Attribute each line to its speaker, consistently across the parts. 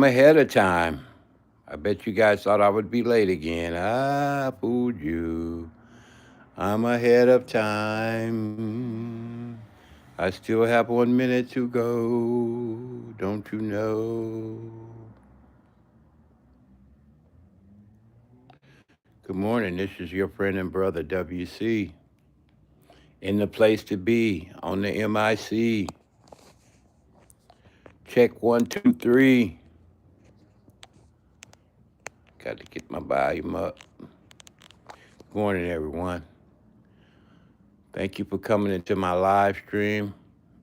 Speaker 1: ahead of time. I bet you guys thought I would be late again. I fooled you. I'm ahead of time. I still have 1 minute to go. Don't you know? Good morning. This is your friend and brother WC in the place to be on the MIC. Check 1, 2, 3. Got to get my volume up. Good morning, everyone. Thank you for coming into my live stream.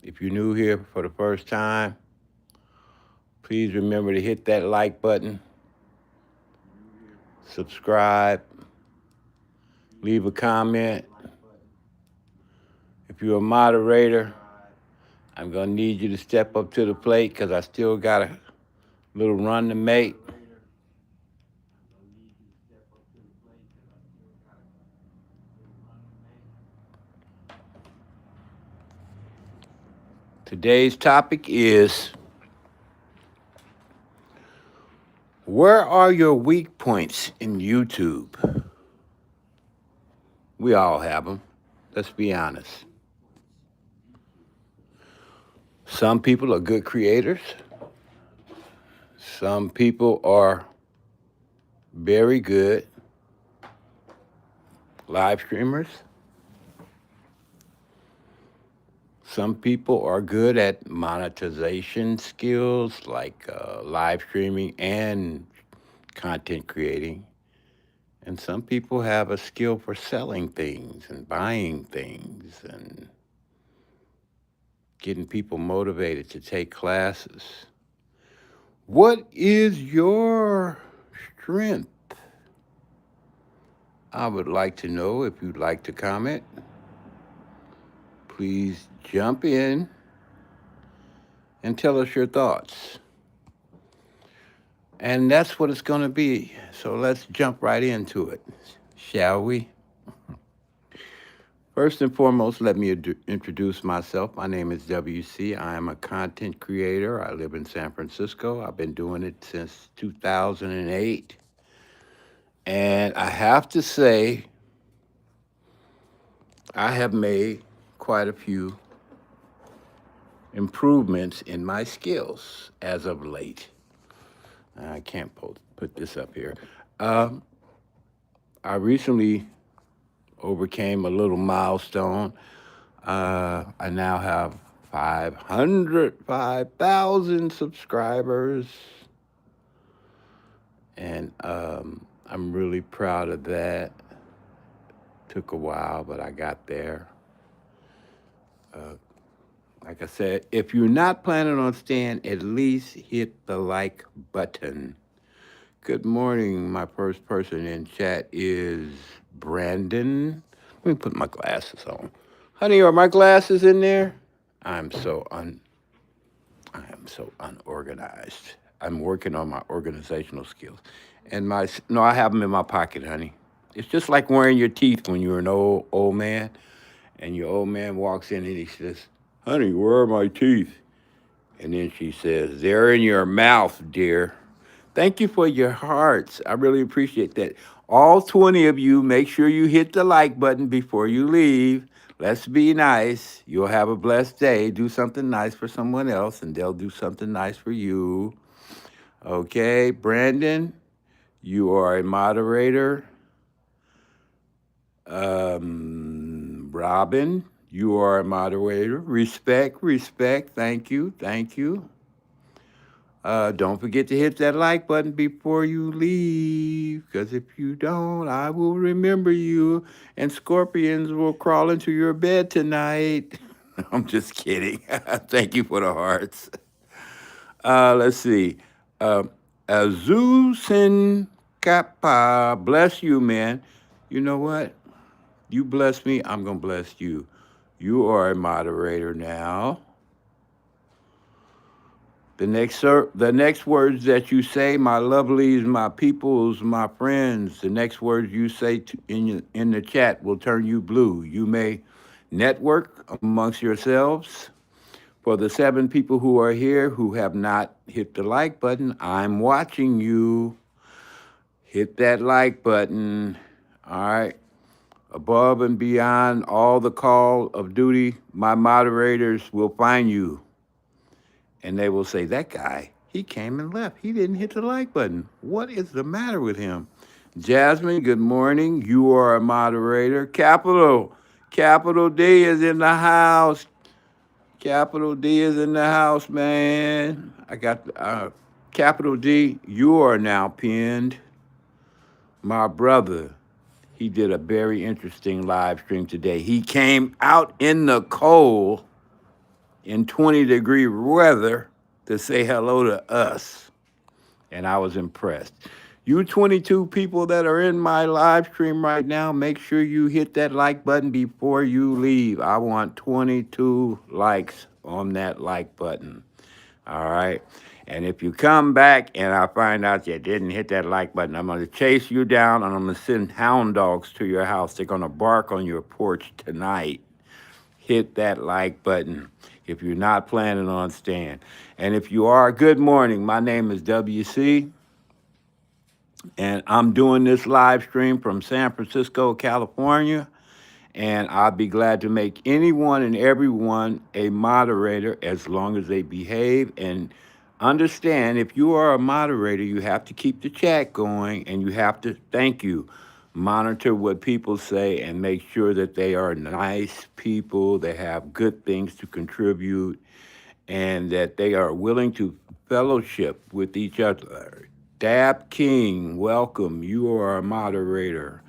Speaker 1: If you're new here for the first time, please remember to hit that like button, subscribe, leave a comment. If you're a moderator, I'm going to need you to step up to the plate because I still got a little run to make. Today's topic is, where are your weak points in YouTube? We all have them. Let's be honest. Some people are good creators. Some people are very good live streamers. Some people are good at monetization skills like live streaming and content creating. And some people have a skill for selling things and buying things and getting people motivated to take classes. What is your strength? I would like to know. If you'd like to comment, please jump in and tell us your thoughts. And that's what it's going to be. So let's jump right into it, shall we? First and foremost, let me introduce myself. My name is W.C. I am a content creator. I live in San Francisco. I've been doing it since 2008. And I have to say, I have made quite a few improvements in my skills as of late. I can't put this up here. I recently overcame a little milestone. I now have 5,000 subscribers, and I'm really proud of that. Took a while, but I got there. Like I said, if you're not planning on staying, at least hit the like button. Good morning. My first person in chat is Brandon. Let me put my glasses on. Honey, are my glasses in there? I am so unorganized. I'm working on my organizational skills. And no, I have them in my pocket, honey. It's just like wearing your teeth when you're an old man, and your old man walks in and he says, "Honey, where are my teeth?" And then she says, "They're in your mouth, dear." Thank you for your hearts. I really appreciate that. All 20 of you, make sure you hit the like button before you leave. Let's be nice. You'll have a blessed day. Do something nice for someone else, and they'll do something nice for you. Okay, Brandon, you are a moderator. Robin, you are a moderator. Respect. Thank you. Don't forget to hit that like button before you leave, because if you don't, I will remember you, and scorpions will crawl into your bed tonight. I'm just kidding. Thank you for the hearts. Let's see. Azusin Kappa, bless you, man. You know what? You bless me, I'm going to bless you. You are a moderator now. The next words that you say, my lovelies, my peoples, my friends, the next words you say in the chat will turn you blue. You may network amongst yourselves, For the 7 people who are here who have not hit the like button, I'm watching you. Hit that like button. All right. Above and beyond all the call of duty, my moderators will find you. And they will say, that guy, he came and left. He didn't hit the like button. What is the matter with him? Jasmine, good morning. You are a moderator. Capital D is in the house. Capital D is in the house, man. I got Capital D, you are now pinned. My brother, he did a very interesting live stream today. He came out in the cold in 20-degree weather to say hello to us. And I was impressed. You 22 people that are in my live stream right now, make sure you hit that like button before you leave. I want 22 likes on that like button. All right. And if you come back and I find out you didn't hit that like button, I'm going to chase you down and I'm going to send hound dogs to your house. They're going to bark on your porch tonight. Hit that like button if you're not planning on staying. And if you are, good morning. My name is W.C. And I'm doing this live stream from San Francisco, California. And I'll be glad to make anyone and everyone a moderator as long as they behave. And understand, if you are a moderator, you have to keep the chat going and you have to, thank you, monitor what people say and make sure that they are nice people, they have good things to contribute, and that they are willing to fellowship with each other. Dab King, welcome. You are a moderator.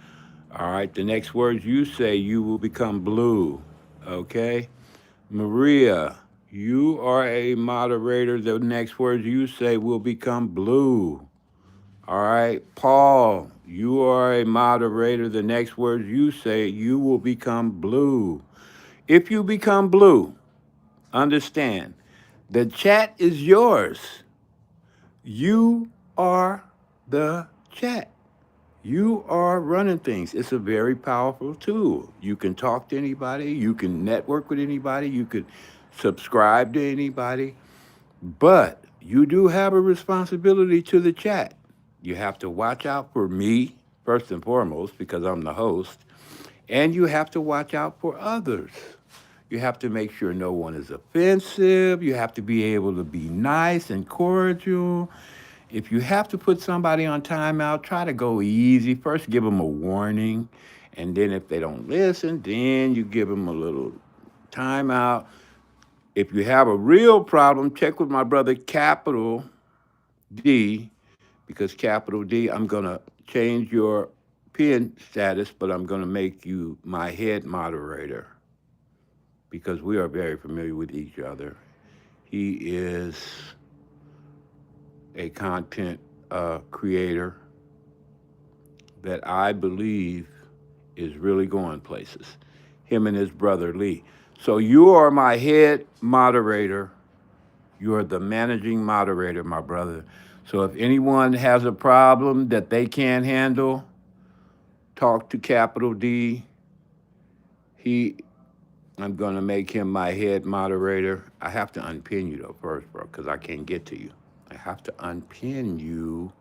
Speaker 1: All right, the next words you say, you will become blue. Okay? Maria, you are a moderator. The next words you say will become blue. All right, Paul, you are a moderator. The next words you say, you will become blue. If you become blue, understand, the chat is yours. You are the chat. You are running things. It's a very powerful tool. You can talk to anybody. You can network with anybody. You could subscribe to anybody. But you do have a responsibility to the chat. You have to watch out for me, first and foremost, because I'm the host. And you have to watch out for others. You have to make sure no one is offensive. You have to be able to be nice and cordial. If you have to put somebody on timeout, try to go easy. First, give them a warning. And then if they don't listen, then you give them a little timeout. If you have a real problem, check with my brother Capital D, because Capital D, I'm going to change your pin status, but I'm going to make you my head moderator because we are very familiar with each other. He is a content creator that I believe is really going places. Him and his brother Lee. So you are my head moderator. You are the managing moderator, my brother. So if anyone has a problem that they can't handle, talk to Capital D. I'm going to make him my head moderator. I have to unpin you though first, bro, because I can't get to you. I have to unpin you.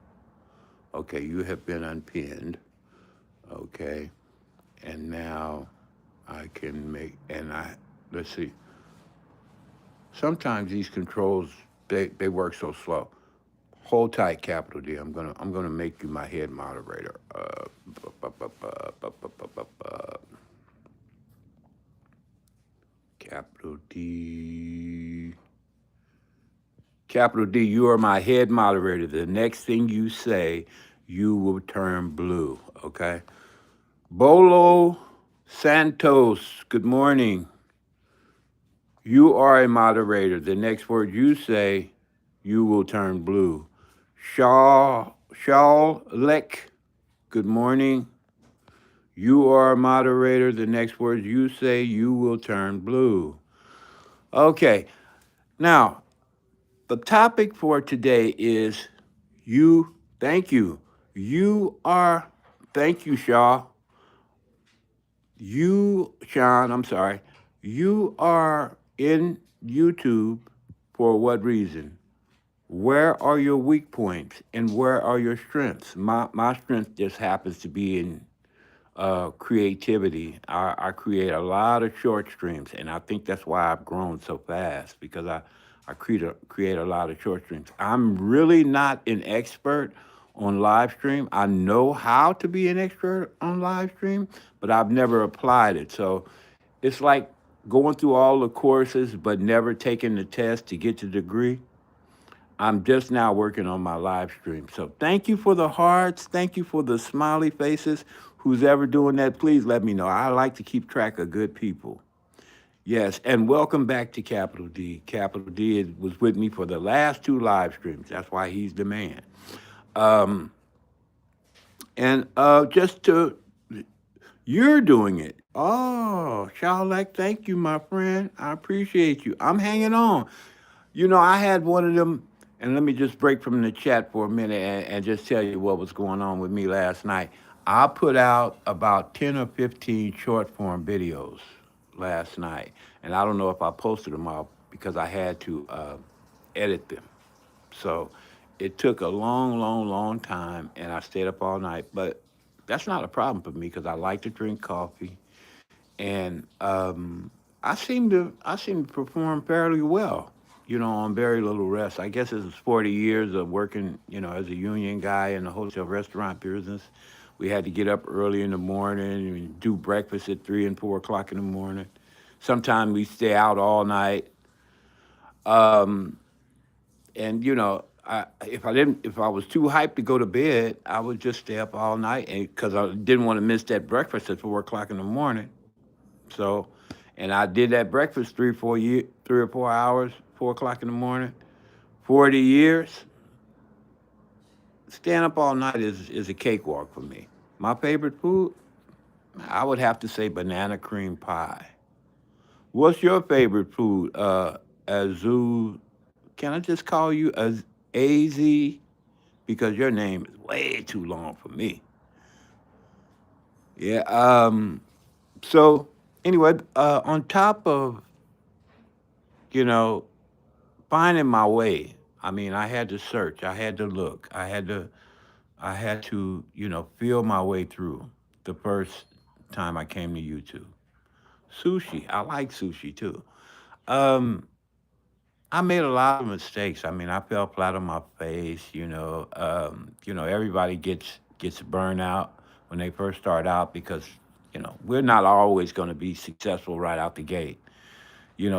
Speaker 1: Okay, you have been unpinned. Okay, and now I can make, let's see. Sometimes these controls, they work so slow. Hold tight, Capital D. I'm gonna make you my head moderator. Capital D. Capital D, you are my head moderator. The next thing you say, you will turn blue, okay? Bolo Santos, good morning. You are a moderator. The next word you say, you will turn blue. G.S.L.L, good morning. You are a moderator. The next word you say, you will turn blue. Okay, now, the topic for today is you, thank you. Thank you, Shaw. Sean, I'm sorry. You are in YouTube for what reason? Where are your weak points and where are your strengths? My strength just happens to be in creativity. I create a lot of short streams, and I think that's why I've grown so fast because I create a lot of short streams. I'm really not an expert on live stream. I know how to be an expert on live stream, but I've never applied it. So it's like going through all the courses but never taking the test to get the degree. I'm just now working on my live stream. So thank you for the hearts. Thank you for the smiley faces. Who's ever doing that, please let me know. I like to keep track of good people. Yes, and welcome back to Capital D. Capital D was with me for the last two live streams. That's why he's the man. Um, and just to, you're doing it. Oh, G.S.L.L, thank you, my friend. I appreciate you. I'm hanging on. You know, I had one of them, and let me just break from the chat for a minute and just tell you what was going on with me last night. I put out about 10 or 15 short form videos last night, and I don't know if I posted them all because I had to edit them. So it took a long, long, long time, and I stayed up all night. But that's not a problem for me because I like to drink coffee, and I seem to perform fairly well. You know, on very little rest. I guess it's 40 years of working, you know, as a union guy in the hotel restaurant business. We had to get up early in the morning and do breakfast at 3 and 4 o'clock in the morning. Sometimes we stay out all night. Um, and you know, if I was too hyped to go to bed, I would just stay up all night, and because I didn't want to miss that breakfast at 4 o'clock in the morning. So, and I did that breakfast 3 or 4 hours, 4 o'clock in the morning. 40 years, staying up all night is a cakewalk for me. My favorite food, I would have to say banana cream pie. What's your favorite food? Azu, can I just call you Az? Because your name is way too long for me. Yeah. So anyway, on top of you know finding my way, I mean, I had to search, I had to look, I had to feel my way through the first time I came to YouTube. Sushi, I like sushi too. Um, I made a lot of mistakes. I mean, I fell flat on my face. Everybody gets burned out when they first start out because we're not always going to be successful right out the gate.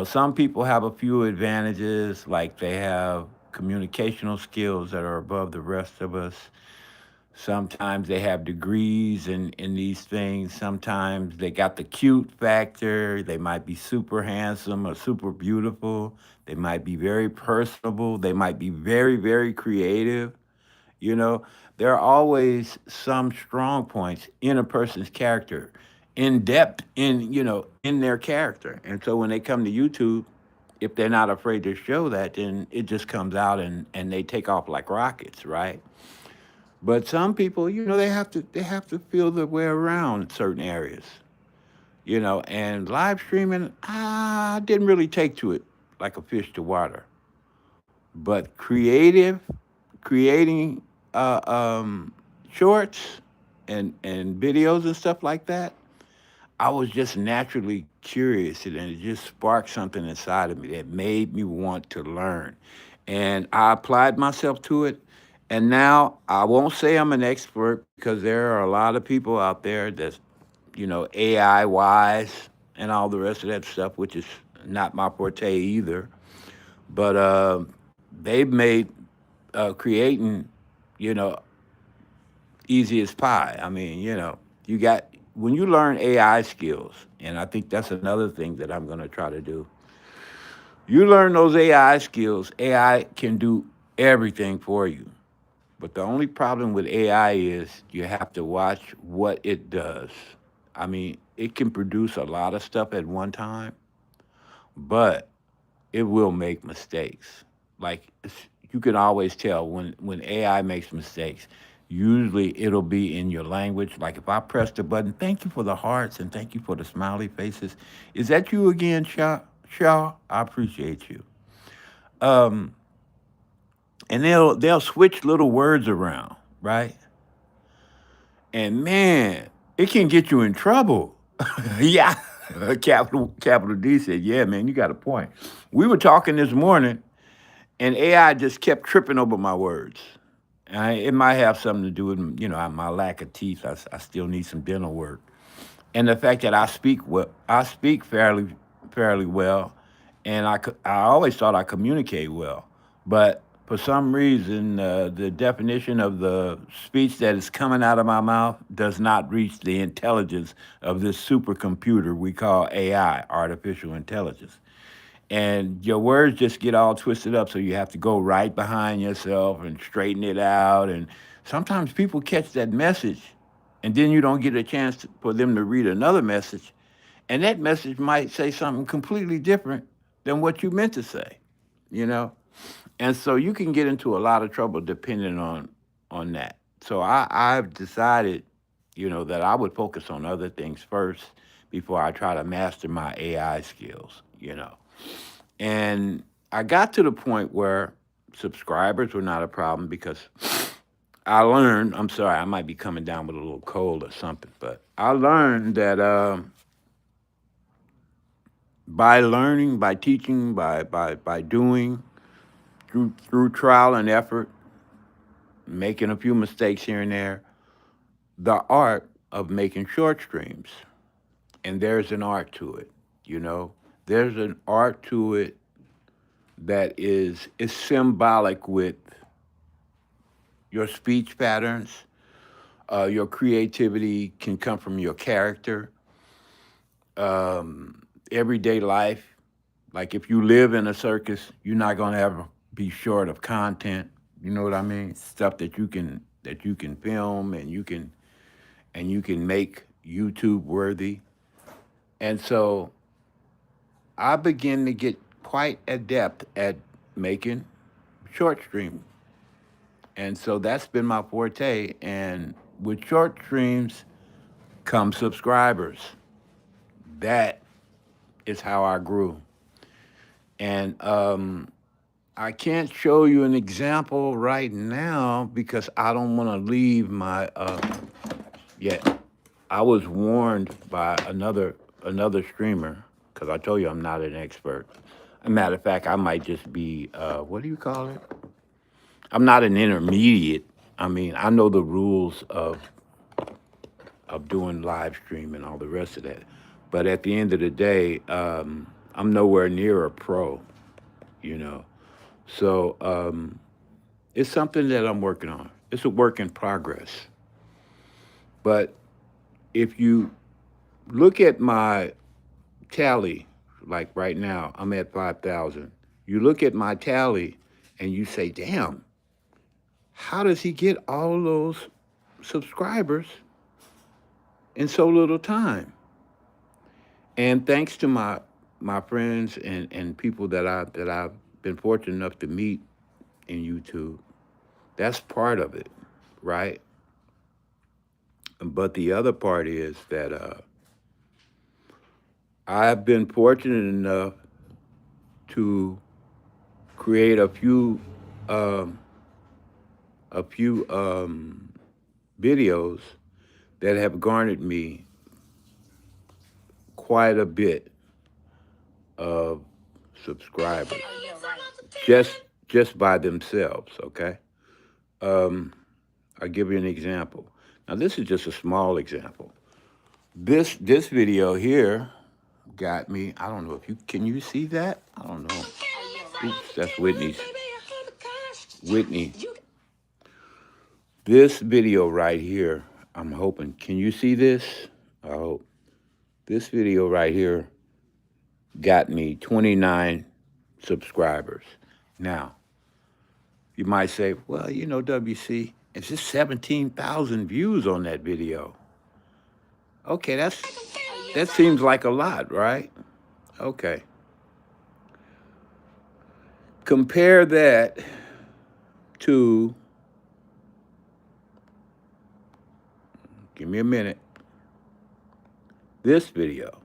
Speaker 1: Some people have a few advantages, like they have communicational skills that are above the rest of us. Sometimes they have degrees in these things. Sometimes they got the cute factor. They might be super handsome or super beautiful. They might be very personable. They might be very, very creative. You know, there are always some strong points in a person's character, in depth in their character. And so when they come to YouTube, if they're not afraid to show that, then it just comes out and they take off like rockets, right? But some people, they have to feel their way around certain areas, and live streaming, I didn't really take to it like a fish to water. But creating uh, um, shorts and videos and stuff like that, I was just naturally curious, and it just sparked something inside of me that made me want to learn. And I applied myself to it. And now I won't say I'm an expert because there are a lot of people out there that's, AI wise and all the rest of that stuff, which is not my forte either. But they've made creating, you know, easy as pie. I mean, you got when you learn AI skills, and I think that's another thing that I'm going to try to do. You learn those AI skills, AI can do everything for you. But the only problem with AI is you have to watch what it does. I mean, it can produce a lot of stuff at one time, but it will make mistakes. Like you can always tell when AI makes mistakes. Usually it'll be in your language. Like if I press the button, thank you for the hearts and thank you for the smiley faces. Is that you again, Sha? Shaw, I appreciate you. Um, and they'll switch little words around, right? And man, it can get you in trouble. Yeah. Capital D said, "Yeah, man, you got a point." We were talking this morning, and AI just kept tripping over my words. It might have something to do with my lack of teeth. I still need some dental work, and the fact that I speak fairly well, and I always thought I communicate well, but for some reason the definition of the speech that is coming out of my mouth does not reach the intelligence of this supercomputer we call AI, artificial intelligence. And your words just get all twisted up, so you have to go right behind yourself and straighten it out. And sometimes people catch that message, and then you don't get a chance for them to read another message, and that message might say something completely different than what you meant to say, you know. And so you can get into a lot of trouble depending on that. So I've decided, that I would focus on other things first before I try to master my AI skills. And I got to the point where subscribers were not a problem because I learned, I'm sorry, I might be coming down with a little cold or something, but I learned that by learning, by teaching, by doing, through trial and effort, making a few mistakes here and there, the art of making short streams. And there's an art to it, you know. There's an art to it that is symbolic with your speech patterns. Your creativity can come from your character, everyday life. Like if you live in a circus, you're not gonna ever be short of content. You know what I mean? Stuff that you can film and you can make YouTube worthy. And so I begin to get quite adept at making short streams. And so that's been my forte. And with short streams come subscribers. That is how I grew. And I can't show you an example right now because I don't want to leave my. Yet, I was warned by another streamer because I told you I'm not an expert. As a matter of fact, I might just be what do you call it? I'm not an intermediate. I mean, I know the rules of doing live stream and all the rest of that. But at the end of the day, I'm nowhere near a pro, you know. So it's something that I'm working on. It's a work in progress. But if you look at my tally, like right now, I'm at 5,000. You look at my tally and you say, damn, how does he get all those subscribers in so little time? And thanks to my friends and people that I've been fortunate enough to meet in YouTube, that's part of it, right? But the other part is that I've been fortunate enough to create um, a few videos that have garnered me quite a bit of subscribers, just just by themselves. Okay, um, I'll give you an example. Now, this is just a small example. This video here got me. I don't know if you can you see that. I don't know. Oops, that's Whitney. This video right here. I'm hoping. Can you see this? I hope. This video right here got me 29 subscribers. Now, you might say, well, WC, it's just 17,000 views on that video. Okay, that seems like a lot, right? Okay. Compare that to, give me a minute, this video.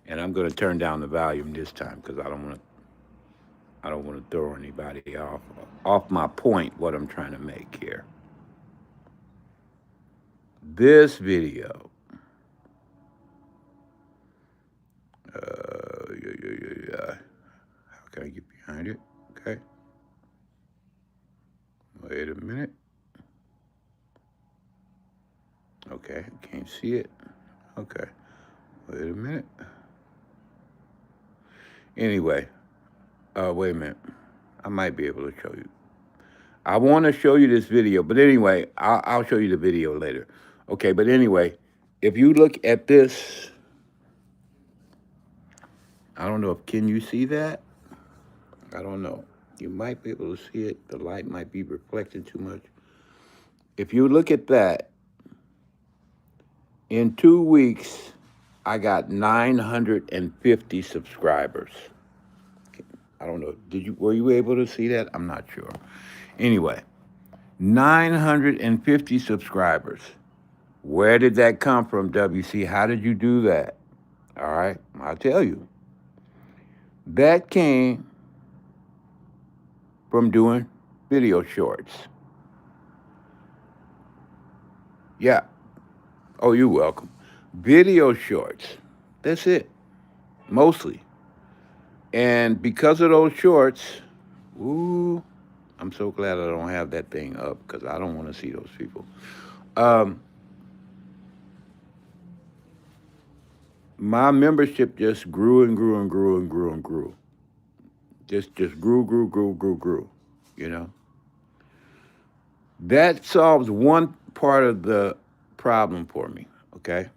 Speaker 1: And I'm going to turn down the volume this time because I don't want to throw anybody off my point. What I'm trying to make here. This video. Yeah. How can I get behind it? Okay. Wait a minute. Okay, can't see it. Okay. Wait a minute. Anyway, wait a minute. I might be able to show you. I want to show you this video, but anyway, I'll show you the video later. Okay, but anyway, if you look at this, I don't know if can you see that? I don't know. You might be able to see it. The light might be reflecting too much. If you look at that, in 2 weeks, I got 950 subscribers. I don't know. Were you able to see that? I'm not sure. Anyway, 950 subscribers. Where did that come from, WC? How did you do that? All right, I'll tell you. That came from doing video shorts. Yeah. Oh, you're welcome. Video shorts. That's it. Mostly. And because of those shorts, ooh, I'm so glad I don't have that thing up because I don't want to see those people. My membership just grew and grew and grew and grew and grew. Just grew, you know. That solves one part of the problem for me, okay?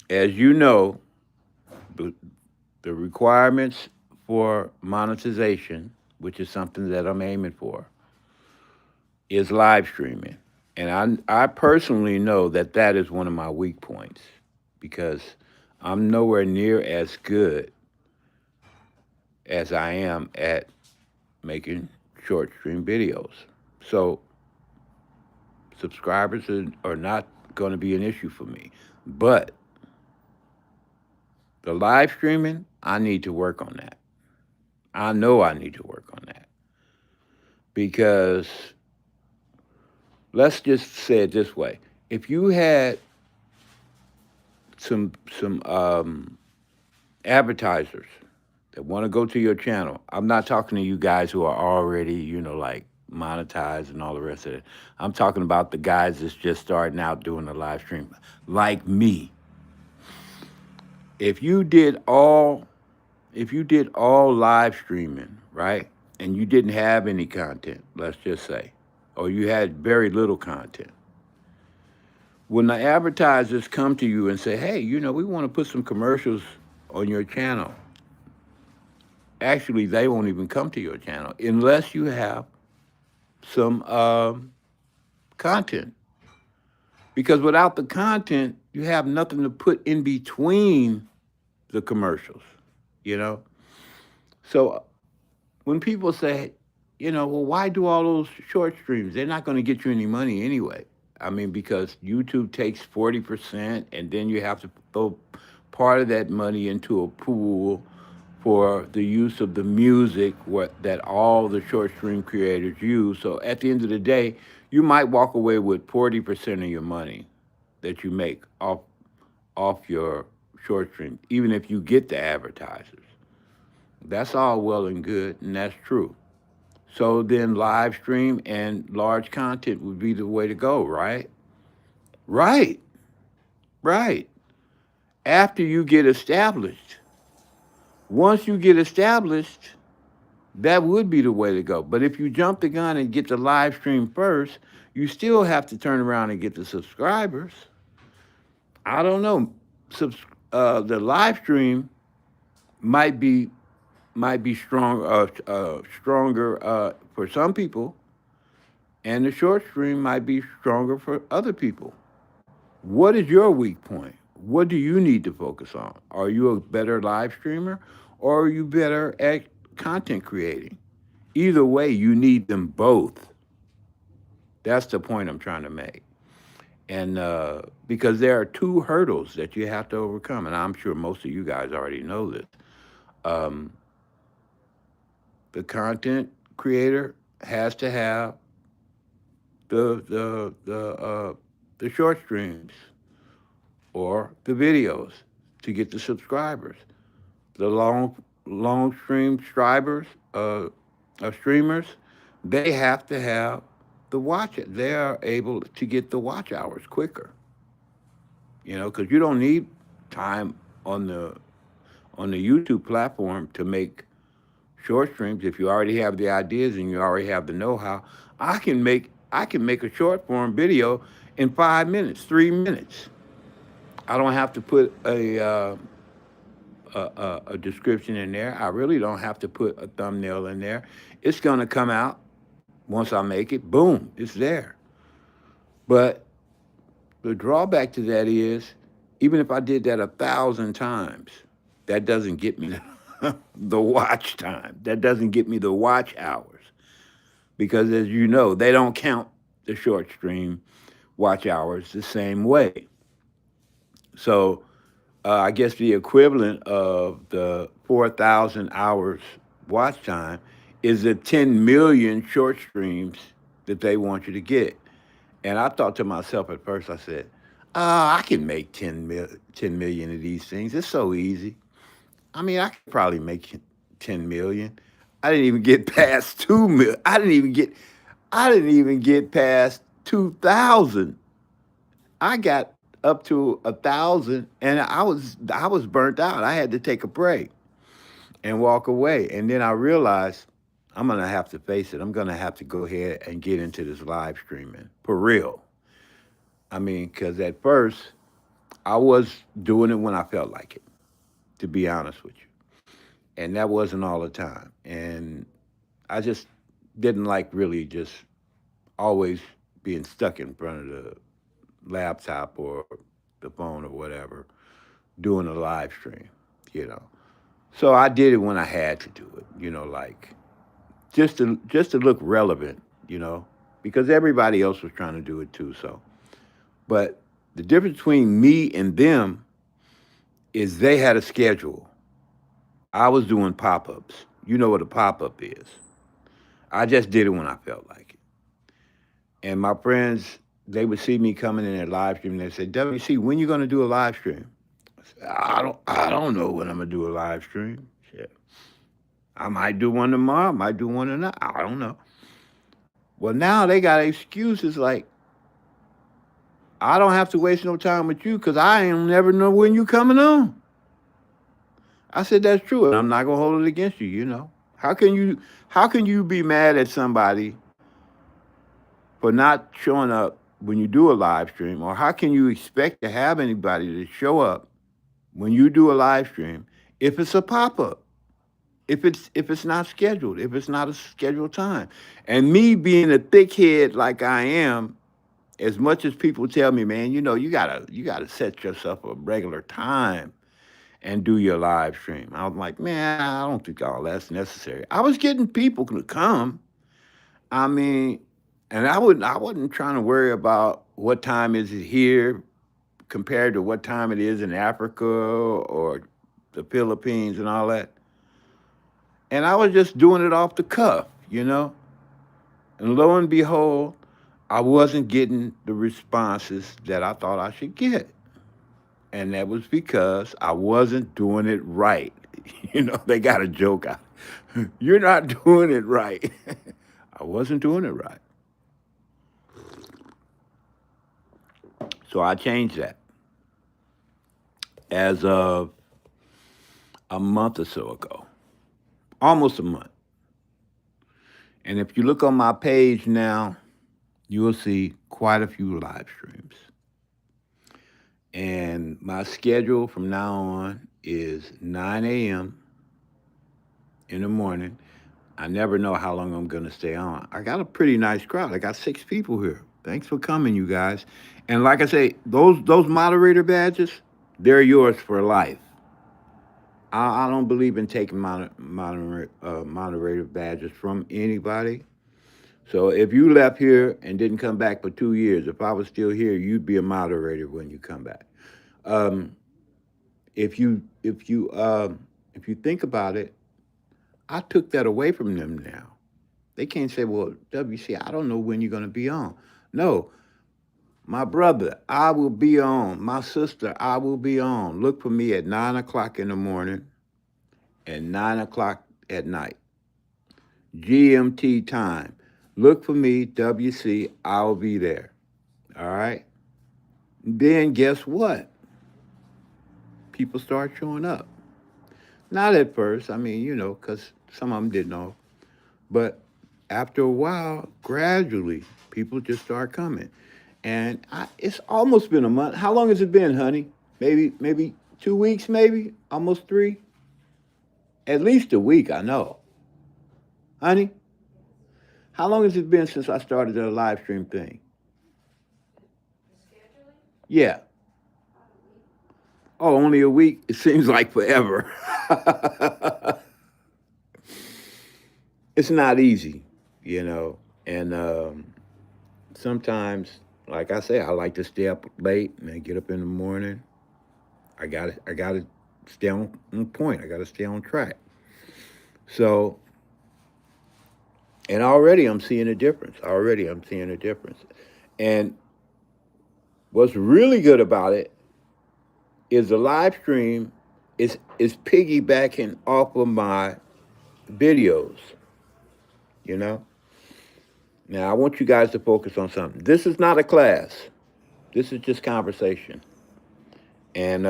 Speaker 1: As you know, the requirements for monetization, which is something that I'm aiming for, is live streaming. And I personally know that that is one of my weak points because I'm nowhere near as good as I am at making short stream videos. So subscribers are not going to be an issue for me. But the live streaming, I need to work on that. I know I need to work on that. Because let's just say it this way. If you had some advertisers that want to go to your channel, I'm not talking to you guys who are already, like monetized and all the rest of it. I'm talking about the guys that's just starting out doing the live stream, like me. If you did all live streaming, right, and you didn't have any content, let's just say, or you had very little content, when the advertisers come to you and say, hey, we want to put some commercials on your channel, actually, they won't even come to your channel unless you have some content. Because without the content, you have nothing to put in between the commercials, So when people say, well, why do all those short streams? They're not going to get you any money anyway. I mean, because YouTube takes 40%, and then you have to throw part of that money into a pool for the use of the music that all the short stream creators use. So at the end of the day, you might walk away with 40% of your money that you make off your short stream, even if you get the advertisers. That's all well and good, and that's true. So then live stream and large content would be the way to go, right? Right. After you get established. Once you get established, that would be the way to go. But if you jump the gun and get the live stream first, you still have to turn around and get the subscribers. I don't know. The live stream might be stronger for some people, and the short stream might be stronger for other people. What is your weak point? What do you need to focus on? Are you a better live streamer, or are you better at content creating? Either way, you need them both. That's the point I'm trying to make. And because there are two hurdles that you have to overcome, and I'm sure most of you guys already know this. Um, the content creator has to have the short streams or the videos to get the subscribers. The long stream strivers, streamers, they have to have the watch it. They are able to get the watch hours quicker. Because you don't need time on the YouTube platform to make short streams. If you already have the ideas and you already have the know-how, I can make a short form video in 5 minutes, 3 minutes. I don't have to put a description in there. I really don't have to put a thumbnail in there. It's gonna come out once I make it. Boom, it's there. But the drawback to that is, even if I did that 1,000 times, that doesn't get me the watch time. That doesn't get me the watch hours. Because as you know, they don't count the short stream watch hours the same way. So I guess the equivalent of the 4,000 hours watch time is the 10 million short streams that they want you to get. And I thought to myself at first, I said, I can make 10 million of these things. It's so easy. I mean, I could probably make 10 million. I didn't even get past 2 million. I didn't even get past 2,000. I got up to 1,000, and I was burnt out. I had to take a break and walk away. And then I realized I'm gonna have to face it. I'm gonna have to go ahead and get into this live streaming for real. I mean, because at first I was doing it when I felt like it, to be honest with you, and that wasn't all the time. And I just didn't like really just always being stuck in front of the laptop or the phone or whatever doing a live stream, you know. So I did it when I had to do it, like just to look relevant, because everybody else was trying to do it too. So, but the difference between me and them is they had a schedule. I was doing pop-ups. You know what a pop-up is. I just did it when I felt like it. And my friends, they would see me coming in at live stream and they said, WC, when you gonna do a live stream? I said, I don't know when I'm gonna do a live stream. Shit. I might do one tomorrow, I might do one tonight. I don't know. Well, now they got excuses like, I don't have to waste no time with you because I ain't never know when you coming on. I said, that's true, and I'm not gonna hold it against you. How can you be mad at somebody for not showing up when you do a live stream? Or how can you expect to have anybody to show up when you do a live stream if it's a pop-up? If it's not scheduled, if it's not a scheduled time. And me being a thickhead like I am, as much as people tell me, man, you gotta set yourself a regular time and do your live stream. I was like, man, I don't think all that's necessary. I was getting people to come. I mean, and I wasn't trying to worry about what time is it here compared to what time it is in Africa or the Philippines and all that. And I was just doing it off the cuff. And lo and behold, I wasn't getting the responses that I thought I should get. And that was because I wasn't doing it right. They got a joke out. You're not doing it right. I wasn't doing it right. So I changed that as of a month or so ago, almost a month. And if you look on my page now, you will see quite a few live streams. And my schedule from now on is 9 a.m. in the morning. I never know how long I'm going to stay on. I got a pretty nice crowd. I got 6 people here. Thanks for coming, you guys. And like I say, those moderator badges, they're yours for life. I don't believe in taking moderator badges from anybody. So if you left here and didn't come back for 2 years, if I was still here, you'd be a moderator when you come back. Um, if you if you if you think about it, I took that away from them now. They can't say, "Well, WC, I don't know when you're going to be on." No, my brother, I will be on. My sister, I will be on. Look for me at 9 o'clock in the morning and 9 o'clock at night, GMT time. Look for me, WC. I'll be there. All right. Then guess what? People start showing up. Not at first. I mean, because some of them didn't know. But after a while, gradually, people just start coming. And it's almost been a month. How long has it been, honey? Maybe 2 weeks, maybe almost three. At least a week, I know, honey. How long has it been since I started the live stream thing? Yeah. Oh, only a week. It seems like forever. It's not easy, you know. And sometimes, like I say, I like to stay up late and then get up in the morning. I got to stay on point. I got to stay on track. So, and already I'm seeing a difference. Already I'm seeing a difference. And what's really good about it is the live stream is piggybacking off of my videos, you know? Now I want you guys to focus on something. This is not a class. This is just conversation. And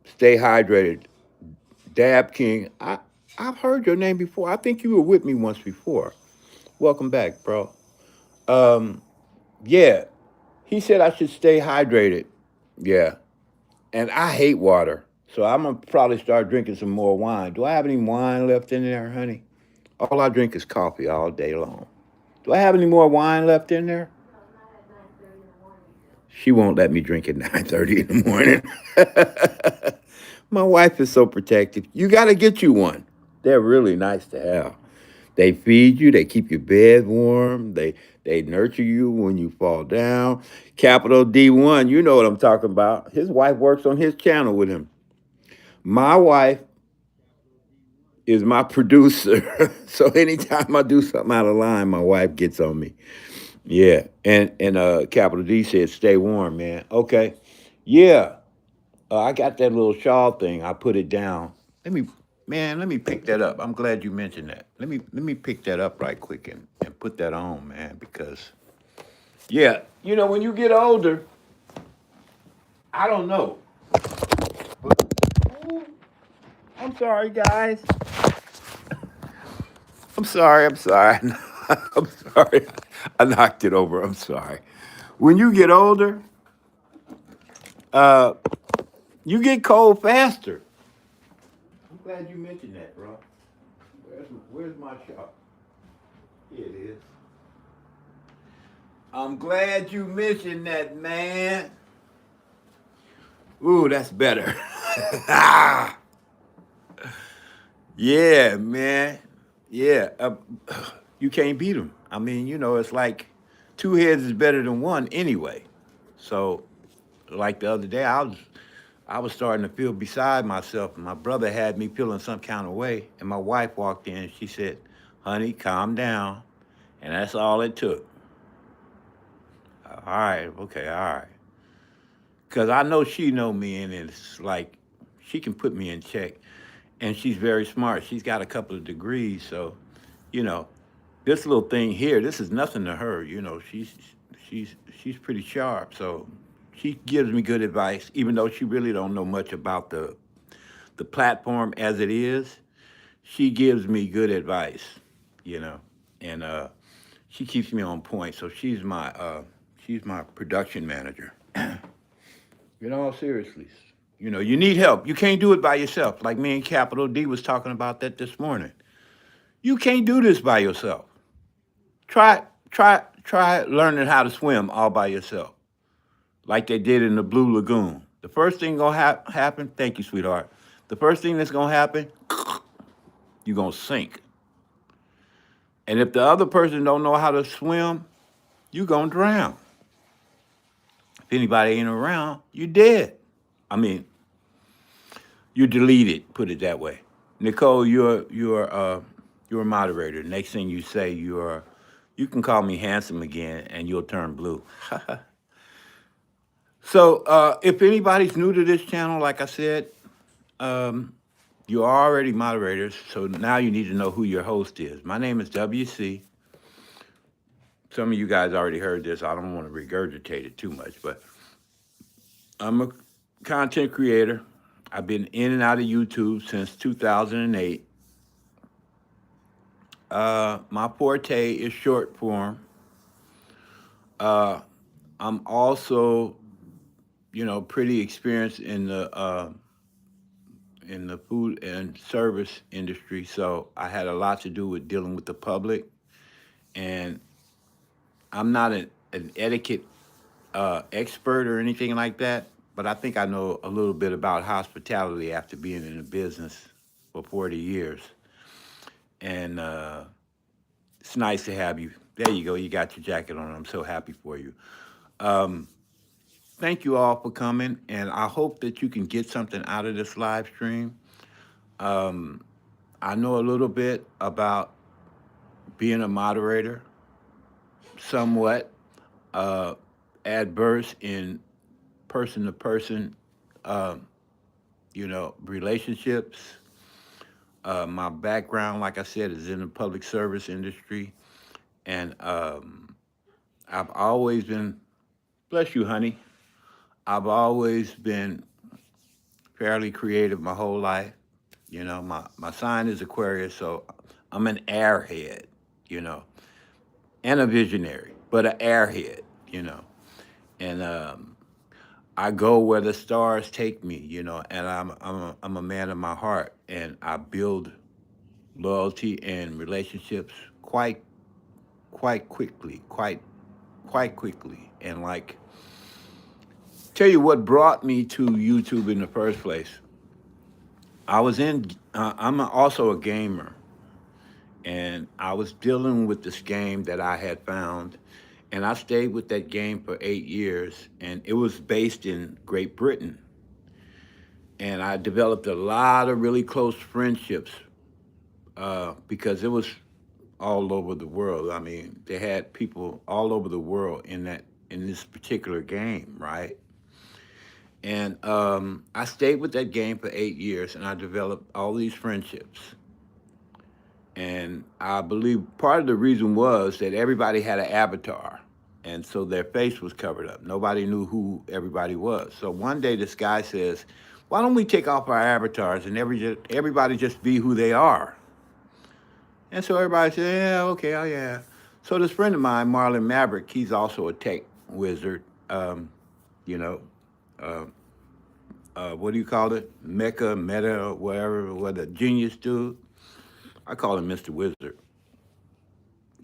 Speaker 1: stay hydrated. Dab King, I've heard your name before. I think you were with me once before. Welcome back, bro. Um, yeah, he said I should stay hydrated. Yeah, and I hate water, so I'm gonna probably start drinking some more wine. Do I have any wine left in there, honey? All I drink is coffee all day long. Do I have any more wine left in there? She won't let me drink at 9:30 in the morning. My wife is so protective. You got to get you one. They're really nice to have. They feed you. They keep your bed warm. They nurture you when you fall down. Capital D1, you know what I'm talking about. His wife works on his channel with him. My wife is my producer. So anytime I do something out of line, my wife gets on me. Yeah. And Capital D said, stay warm, man. Okay. Yeah. I got that little shawl thing. I put it down. Let me pick that up. I'm glad you mentioned that. Let me pick that up right quick and put that on, man, because yeah, when you get older, I don't know. Ooh, I'm sorry, guys. I'm sorry. I'm sorry. I'm sorry. I knocked it over. I'm sorry. When you get older, uh, you get cold faster. I'm glad you mentioned that, bro. Where's my shop? Here it is. I'm glad you mentioned that, man. Ooh, that's better. Yeah, man. Yeah. You can't beat them. I mean, it's like two heads is better than one anyway. So, like the other day, I was starting to feel beside myself, and my brother had me feeling some kind of way, and my wife walked in and she said, "Honey, calm down," and that's all it took. All right, okay, all right. Because I know she know me, and it's like she can put me in check. And she's very smart. She's got a couple of degrees, so you know, this little thing here, this is nothing to her. She's she's pretty sharp, so she gives me good advice, even though she really don't know much about the platform as it is. She gives me good advice, you know, and she keeps me on point. So she's my production manager. All seriously. You need help. You can't do it by yourself. Like me and Capital D was talking about that this morning. You can't do this by yourself. Try learning how to swim all by yourself, like they did in the Blue Lagoon. The first thing gonna happen. Thank you, sweetheart. The first thing that's gonna happen, you're gonna sink. And if the other person don't know how to swim, you gonna drown. If anybody ain't around, you dead. I mean, you deleted. Put it that way. Nicole, you're a moderator. Next thing you say, you can call me handsome again, and you'll turn blue. So, if anybody's new to this channel, like I said, um, you're already moderators. So now you need to know who your host is. My name is W.C. Some of you guys already heard this. I don't want to regurgitate it too much, but I'm a content creator. I've been in and out of YouTube since 2008. My forte is short form. I'm also, pretty experienced in the food and service industry. So I had a lot to do with dealing with the public, and I'm not an etiquette expert or anything like that, but I think I know a little bit about hospitality after being in the business for 40 years. And it's nice to have you. There you go. You got your jacket on. I'm so happy for you. Thank you all for coming, and I hope that you can get something out of this live stream. I know a little bit about being a moderator, somewhat adverse in person-to-person, relationships. My background, like I said, is in the public service industry, and I've always been, bless you, honey, I've always been fairly creative my whole life. My sign is Aquarius, so I'm an airhead, you know, and a visionary, but an airhead, and I go where the stars take me, and I'm a man of my heart, and I build loyalty and relationships quite quickly, quite quickly, and like tell you what brought me to YouTube in the first place. I'm also a gamer, and I was dealing with this game that I had found, and I stayed with that game for 8 years, and it was based in Great Britain. And I developed a lot of really close friendships because it was all over the world. I mean, they had people all over the world in this particular game, right? And I stayed with that game for 8 years, and I developed all these friendships. And I believe part of the reason was that everybody had an avatar, and so their face was covered up. Nobody knew who everybody was. So one day this guy says, "Why don't we take off our avatars and everybody just be who they are?" And so everybody said, "Yeah, okay, oh yeah." So this friend of mine, Marlon Maverick, he's also a tech wizard. You know, uh, what do you call it? Meta, or whatever, what a genius dude. I call him Mr. Wizard.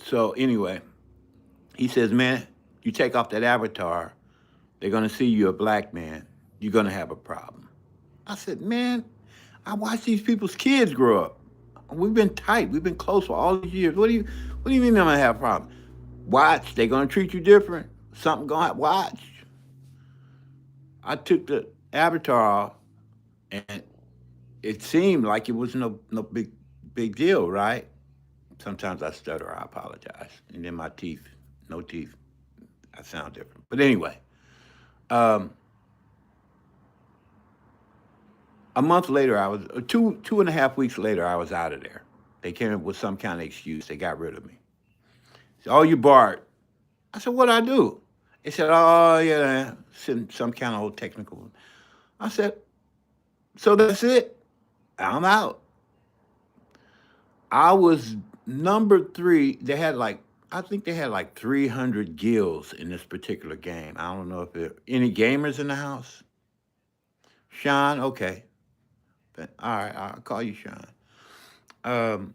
Speaker 1: So anyway, he says, "Man, you take off that avatar, they're gonna see you're a black man. You're gonna have a problem." I said, "Man, I watched these people's kids grow up. We've been tight. We've been close for all these years. What do you mean I'm gonna have a problem? Watch, they're gonna treat you different. Something gonna watch." I took the avatar off, and it seemed like it was no big deal, right? Sometimes I stutter. I apologize. And then my teeth, no teeth. I sound different. But anyway, um, a month later, I was 2.5 weeks later, I was out of there. They came up with some kind of excuse. They got rid of me. They said, "Oh, you Bart." I said, "What'd I do?" They said, "Oh, yeah, some kind of old technical." I said, "So that's it? I'm out." I was number three. I think they had like 300 guilds in this particular game. I don't know if there any gamers in the house. Sean, okay. All right, I'll call you Sean. Um,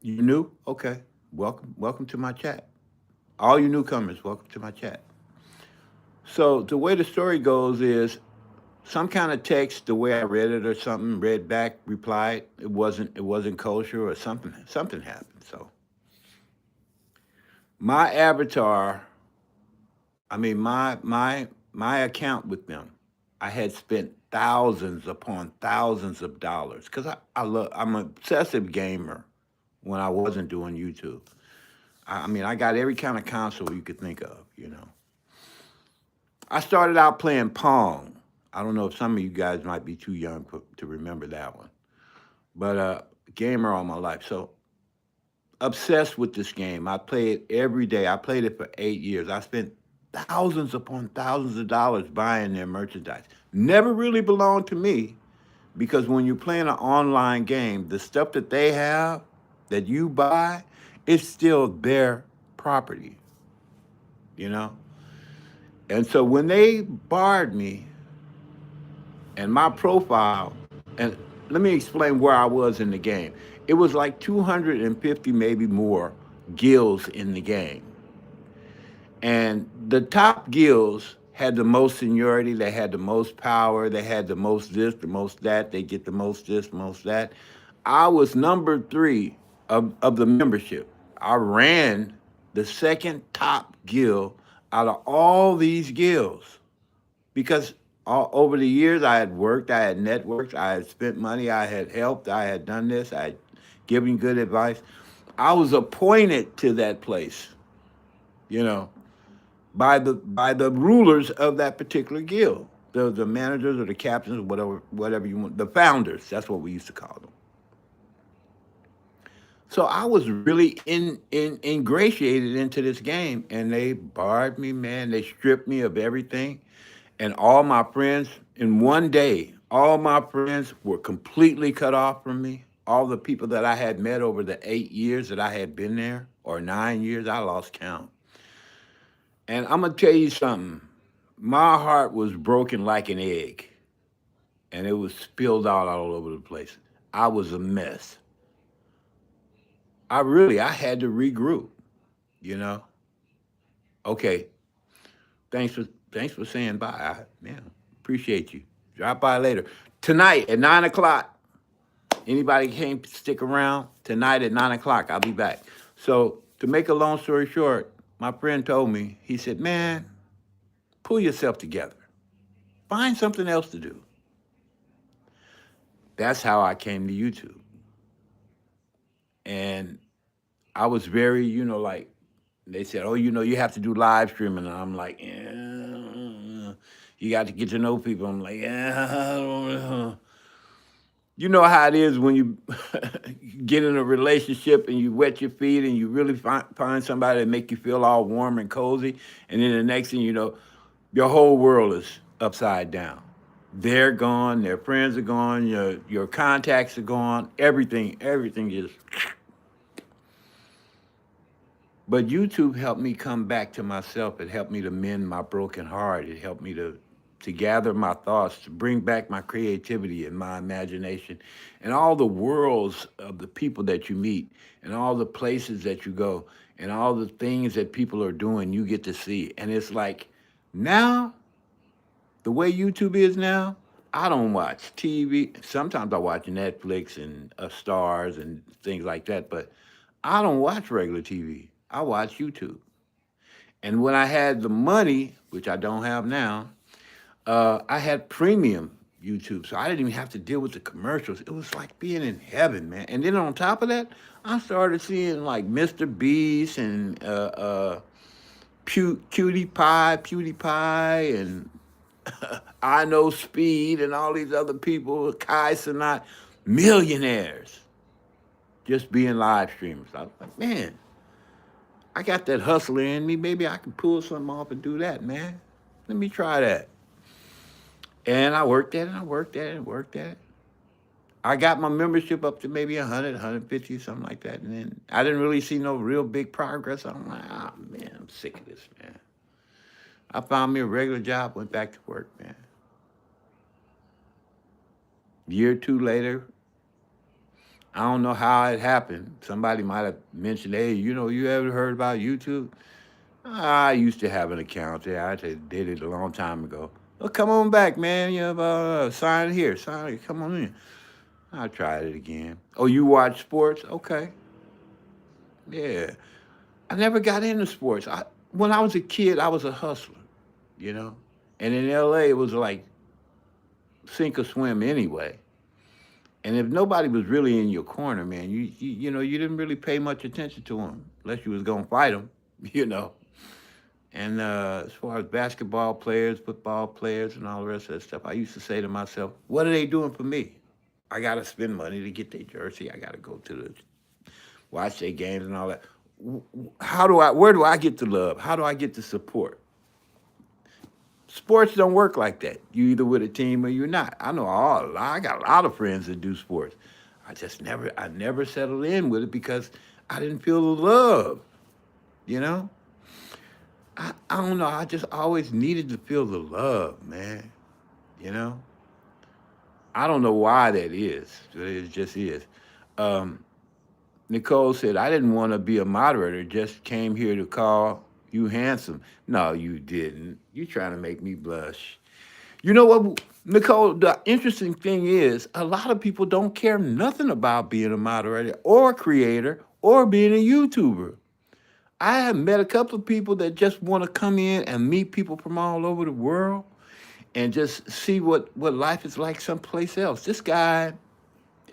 Speaker 1: you new? Okay. Welcome to my chat. All you newcomers, welcome to my chat. So the way the story goes is some kind of text, the way I read it or something, read back, replied, it wasn't kosher or something happened. So My avatar, I mean my account with them, I had spent thousands upon thousands of dollars because I'm an obsessive gamer when I wasn't doing YouTube. I mean, I got every kind of console you could think of, you know. I started out playing Pong. I don't know if some of you guys might be too young to remember that one, but gamer all my life. So obsessed with this game. I play it every day. I played it for 8 years. I spent thousands upon thousands of dollars buying their merchandise. Never really belonged to me because when you're playing an online game, the stuff that they have that you buy, it's still their property, you know? And so when they barred me and my profile, and let me explain where I was in the game. It was like 250, maybe more guilds in the game. And the top guilds had the most seniority, they had the most power, they had the most this, the most that, they get the most this, most that. I was number three of the membership. I ran the second top guild out of all these guilds because over the years I had worked, I had networked, I had spent money, I had helped, I had done this, I had given good advice. I was appointed to that place, you know, by the rulers of that particular guild, the managers or the captains, or whatever you want, the founders. That's what we used to call them. So I was really ingratiated into this game, and they barred me, man. They stripped me of everything, and all my friends in one day, all my friends were completely cut off from me. All the people that I had met over the 8 years that I had been there, or 9 years, I lost count. And I'm gonna tell you something. My heart was broken like an egg, and it was spilled out all over the place. I was a mess. I had to regroup. You know. Okay. Thanks for saying bye. Man, appreciate you. Drop by later tonight at 9 o'clock. Anybody can't stick around tonight at 9 o'clock? I'll be back. So to make a long story short, my friend told me. He said, "Man, pull yourself together. Find something else to do." That's how I came to YouTube. And I was very, like they said, "Oh, you have to do live streaming." And I'm like, "Yeah, you got to get to know people." I'm like, "Yeah, I don't know." You know how it is when you get in a relationship and you wet your feet and you really find somebody that make you feel all warm and cozy. And then the next thing you know, your whole world is upside down. They're gone, their friends are gone, your contacts are gone, everything is. But YouTube helped me come back to myself. It helped me to mend my broken heart. It helped me to gather my thoughts, to bring back my creativity and my imagination, and all the worlds of the people that you meet, and all the places that you go, and all the things that people are doing, you get to see. And it's like now, the way YouTube is now, I don't watch TV. Sometimes I watch Netflix and Stars and things like that, but I don't watch regular TV. I watch YouTube. And when I had the money, which I don't have now, I had premium YouTube, so I didn't even have to deal with the commercials. It was like being in heaven, man. And then on top of that, I started seeing like Mr. Beast and PewDiePie, and I Know Speed, and all these other people, Kai Cenat, millionaires, just being live streamers. I was like, man, I got that hustler in me. Maybe I can pull something off and do that, man. Let me try that. And I worked at it, and I worked at it, and worked at it. I got my membership up to maybe 100, 150, something like that. And then I didn't really see no real big progress. I'm like, man, I'm sick of this, man. I found me a regular job, went back to work, man. A year or two later, I don't know how it happened. Somebody might have mentioned, hey, you ever heard about YouTube? I used to have an account there. I did it a long time ago. Well, come on back, man. Sign here. Come on in. I tried it again. Oh, you watch sports? Okay. Yeah. I never got into sports. When I was a kid, I was a hustler, you know. And in LA, it was like sink or swim anyway. And if nobody was really in your corner, man, you didn't really pay much attention to them unless you was gonna fight them, you know. And as far as basketball players, football players, and all the rest of that stuff, I used to say to myself, "What are they doing for me? I gotta spend money to get their jersey. I gotta go to the watch their games and all that. How do I? Where do I get the love? How do I get the support? Sports don't work like that. You either with a team or you're not. I know I got a lot of friends that do sports. I never settled in with it because I didn't feel the love. You know, I don't know. I just always needed to feel the love, man. You know, I don't know why that is. It just is. Um, Nicole said, I didn't want to be a moderator, just came here to call you handsome. No, you didn't. You trying to make me blush. You know what, Nicole, the interesting thing is a lot of people don't care nothing about being a moderator or a creator or being a YouTuber. I have met a couple of people that just want to come in and meet people from all over the world and just see what life is like someplace else. This guy,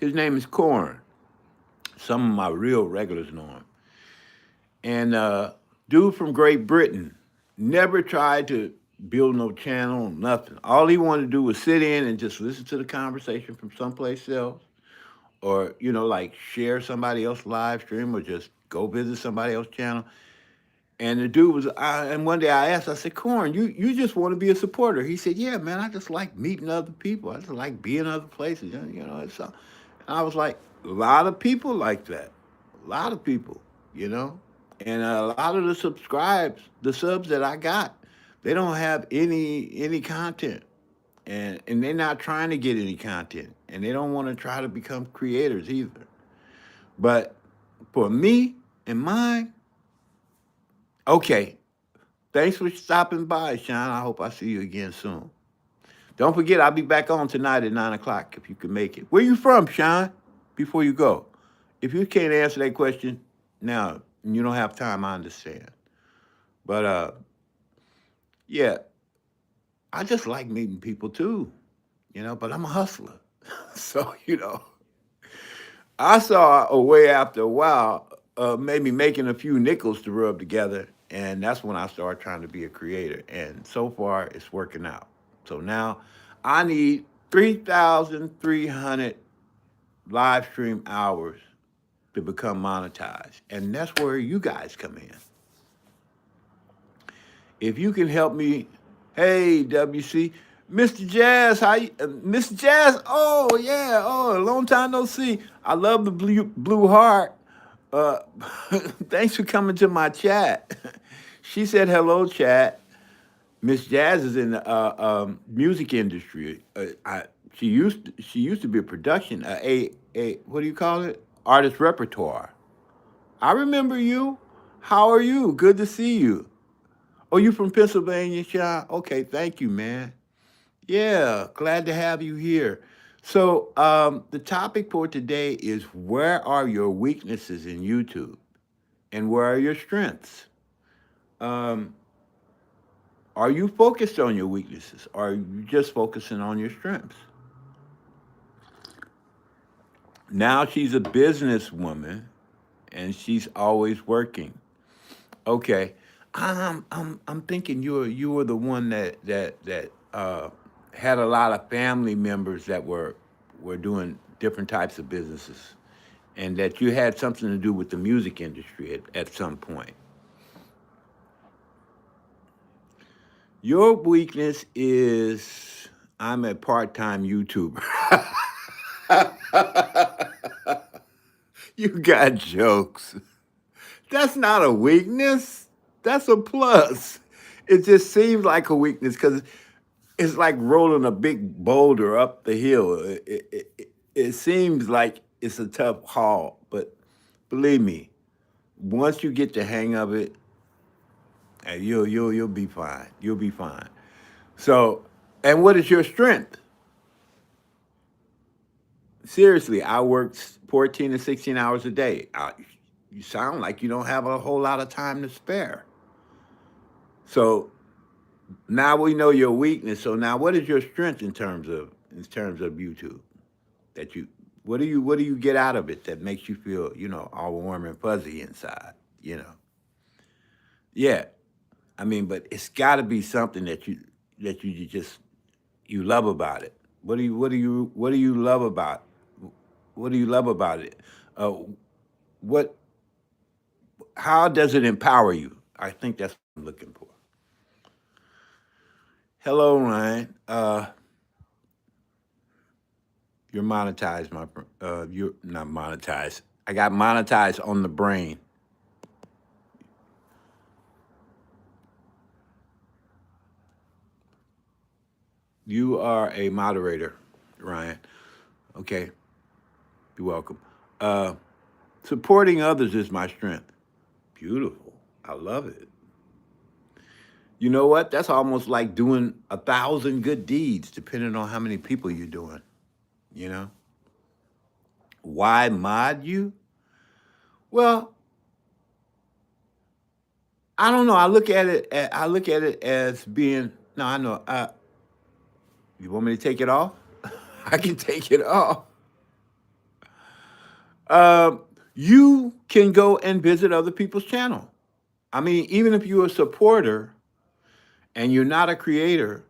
Speaker 1: his name is Corn. Some of my real regulars know him. And dude from Great Britain never tried to build no channel, nothing. All he wanted to do was sit in and just listen to the conversation from someplace else, or like share somebody else's live stream, or just go visit somebody else's channel. And the dude and one day I asked, I said, Corn, you just want to be a supporter? He said, yeah, man, I just like meeting other people. I just like being other places. It's. And I was like, a lot of people like that. A lot of people, you know. And a lot of the subs that I got, they don't have any content, and they're not trying to get any content, and they don't want to try to become creators either. But for me and mine, okay. Thanks for stopping by, Sean. I hope I see you again soon. Don't forget, I'll be back on tonight at 9 o'clock if you can make it. Where you from, Sean? Before you go, if you can't answer that question now, and you don't have time, I understand. But yeah, I just like meeting people too, but I'm a hustler. So, I saw a way after a while, maybe making a few nickels to rub together. And that's when I started trying to be a creator. And so far, it's working out. So now I need 3,300 live stream hours to become monetized. And that's where you guys come in. If you can help me, hey WC, Mr. Jazz, Mr. Jazz? Oh yeah, a long time no see. I love the blue heart. Uh, Thanks for coming to my chat. She said hello, chat. Miss Jazz is in the music industry. She used to be a production, a what do you call it? Artist repertoire. I remember you. How are you? Good to see you. Oh, you from Pennsylvania, Sean? Okay, thank you, man. Yeah, glad to have you here. So, the topic for today is where are your weaknesses in YouTube and where are your strengths? Um, are you focused on your weaknesses? Or are you just focusing on your strengths? Now she's a businesswoman and she's always working. Okay. I'm thinking you were the one that had a lot of family members that were doing different types of businesses, and that you had something to do with the music industry at some point. Your weakness is I'm a part-time YouTuber. You got jokes. That's not a weakness. That's a plus. It just seems like a weakness because it's like rolling a big boulder up the hill. It seems like it's a tough haul, but believe me, once you get the hang of it, you'll be fine. You'll be fine. So, and what is your strength? Seriously, I work 14 to 16 hours a day. You sound like you don't have a whole lot of time to spare. So now we know your weakness. So now, what is your strength in terms of YouTube? That you what do you get out of it that makes you feel all warm and fuzzy inside? You know, yeah. I mean, but it's got to be something that you just you love about it. What do you love about what do you love about it? Uh, what how does it empower you? I think that's what I'm looking for. Hello, Ryan. You're monetized, you're not monetized. I got monetized on the brain. You are a moderator, Ryan. Okay, you're welcome. Uh, Supporting others is my strength. Beautiful. I love it. You know what? That's almost like doing 1,000 good deeds, depending on how many people you're doing. You know, why mod you? Well, I don't know. I look at it as being. No, I know. You want me to take it off? I can take it off. Um, you can go and visit other people's channel. I mean, even if you're a supporter and you're not a creator,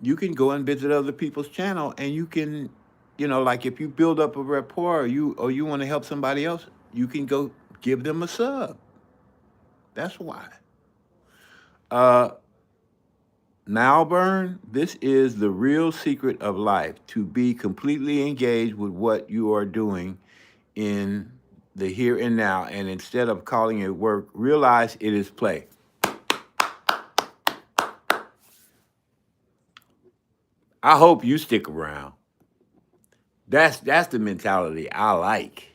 Speaker 1: you can go and visit other people's channel, and you can, like if you build up a rapport, or you want to help somebody else, you can go give them a sub. That's why. Uh, Malburn, this is the real secret of life: to be completely engaged with what you are doing in the here and now, and instead of calling it work, realize it is play. I hope you stick around. That's the mentality I like.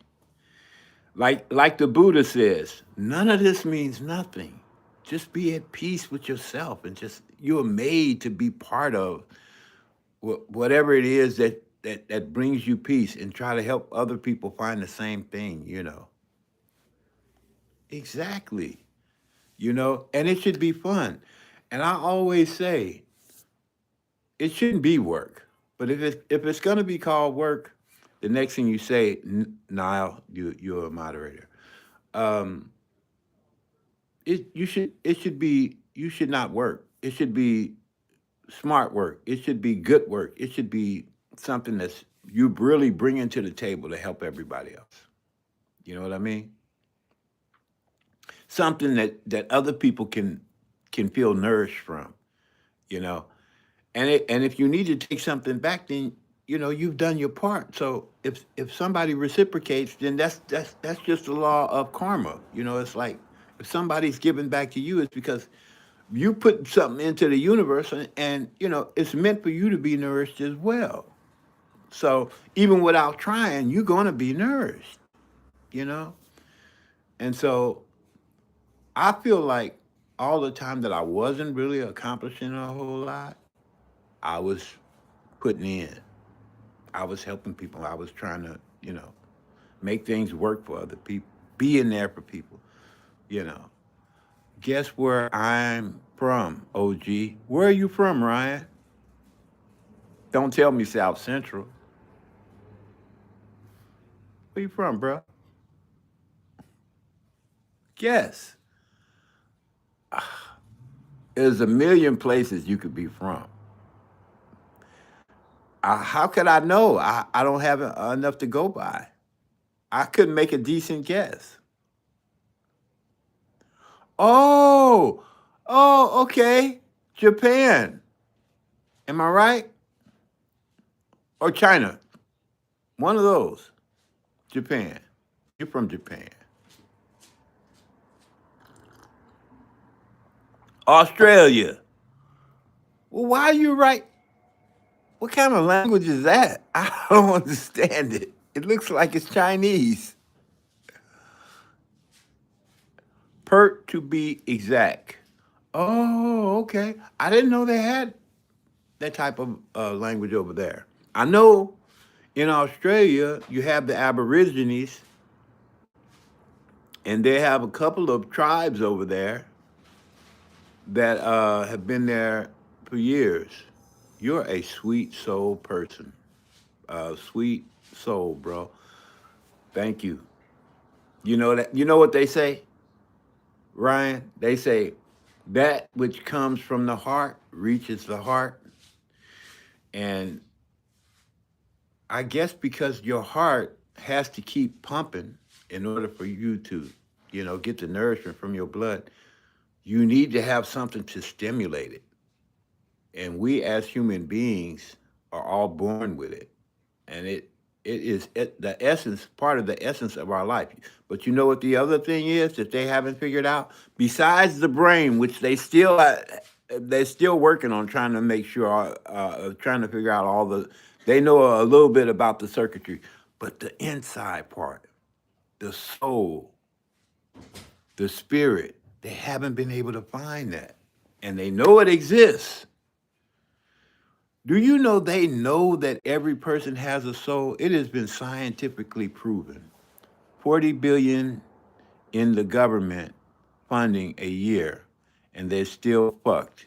Speaker 1: Like the Buddha says, none of this means nothing. Just be at peace with yourself, and just you're made to be part of whatever it is that brings you peace, and try to help other people find the same thing. Exactly. And it should be fun. And I always say it shouldn't be work. But if it's gonna be called work, the next thing you say, Niall, you're a moderator. Um, you should not work. It should be smart work. It should be good work. It should be something that's you really bringing to the table to help everybody else. You know what I mean? Something that other people can feel nourished from. You know, and if you need to take something back, then you've done your part. So if somebody reciprocates, then that's just the law of karma. It's like if somebody's giving back to you, it's because you put something into the universe, and it's meant for you to be nourished as well. So even without trying, you're gonna be nourished. You know, and so I feel like all the time that I wasn't really accomplishing a whole lot, I was putting in. I was helping people. I was trying to, make things work for other people, being there for people, you know. Guess where I'm from, OG? Where are you from, Ryan? Don't tell me South Central. Where you from, bro? Guess. There's a million places you could be from. How could I know? I don't have enough to go by. I couldn't make a decent guess. Oh, oh, okay. Japan. Am I right? Or China? One of those. Japan. You're from Japan. Australia. Well, why are you right? What kind of language is that? I don't understand it. It looks like it's Chinese. Pert to be exact. Oh, okay. I didn't know they had that type of language over there. I know in Australia you have the Aborigines, And they have a couple of tribes over there that have been there for years. You're a sweet soul person. Sweet soul, bro. Thank you. You know that. You know what they say, Ryan? They say that which comes from the heart reaches the heart, and I guess because your heart has to keep pumping in order for you to, get the nourishment from your blood, you need to have something to stimulate it. And we as human beings are all born with it. And it is the essence, part of the essence of our life. But you know what the other thing is that they haven't figured out? Besides the brain, which they're still working on trying to make sure, trying to figure out all the, they know a little bit about the circuitry, but the inside part, the soul, the spirit, they haven't been able to find that. And they know it exists. Do you know they know that every person has a soul? It has been scientifically proven. 40 billion in the government funding a year, and they're still fucked.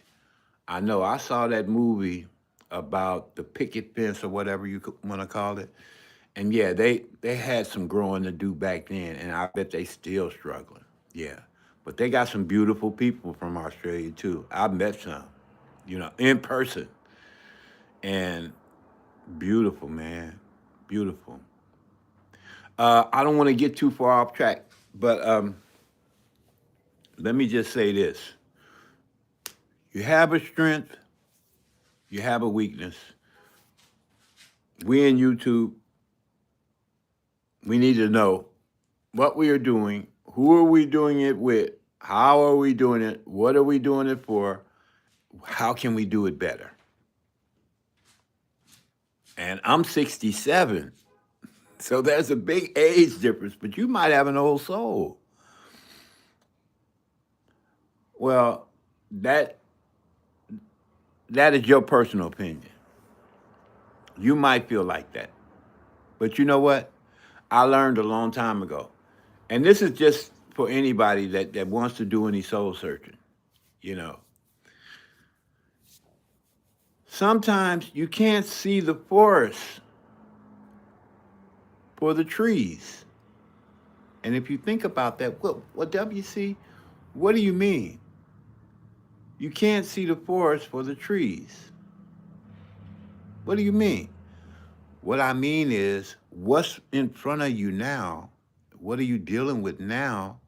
Speaker 1: I know. I saw that movie about the picket fence or whatever you want to call it, and yeah, they had some growing to do back then, and I bet they still struggling. Yeah, but they got some beautiful people from Australia too. I met some, in person, and beautiful, man, beautiful. I don't want to get too far off track, but let me just say this. You have a strength, you have a weakness. We in YouTube, we need to know what we are doing, who are we doing it with, how are we doing it, what are we doing it for, how can we do it better? And I'm 67, so there's a big age difference, but you might have an old soul. Well, that is your personal opinion. You might feel like that. But you know what? I learned a long time ago. And this is just for anybody that wants to do any soul searching, you know. Sometimes you can't see the forest for the trees. And if you think about that, what W.C., what do you mean? You can't see the forest for the trees. What do you mean? What I mean is, what's in front of you now, what are you dealing with now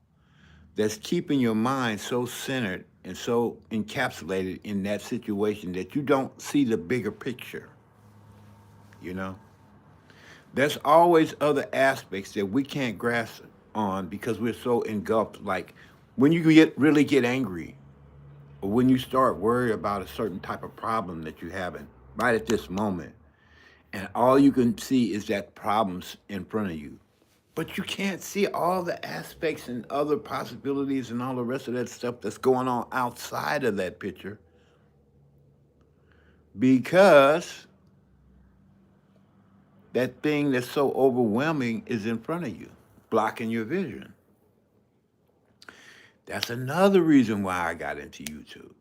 Speaker 1: that's keeping your mind so centered and so encapsulated in that situation that you don't see the bigger picture, you know? There's always other aspects that we can't grasp on because we're so engulfed. Like when you really get angry, or when you start worried about a certain type of problem that you're having right at this moment, and all you can see is that problem's in front of you. But you can't see all the aspects and other possibilities and all the rest of that stuff that's going on outside of that picture because that thing that's so overwhelming is in front of you, blocking your vision. That's another reason why I got into YouTube.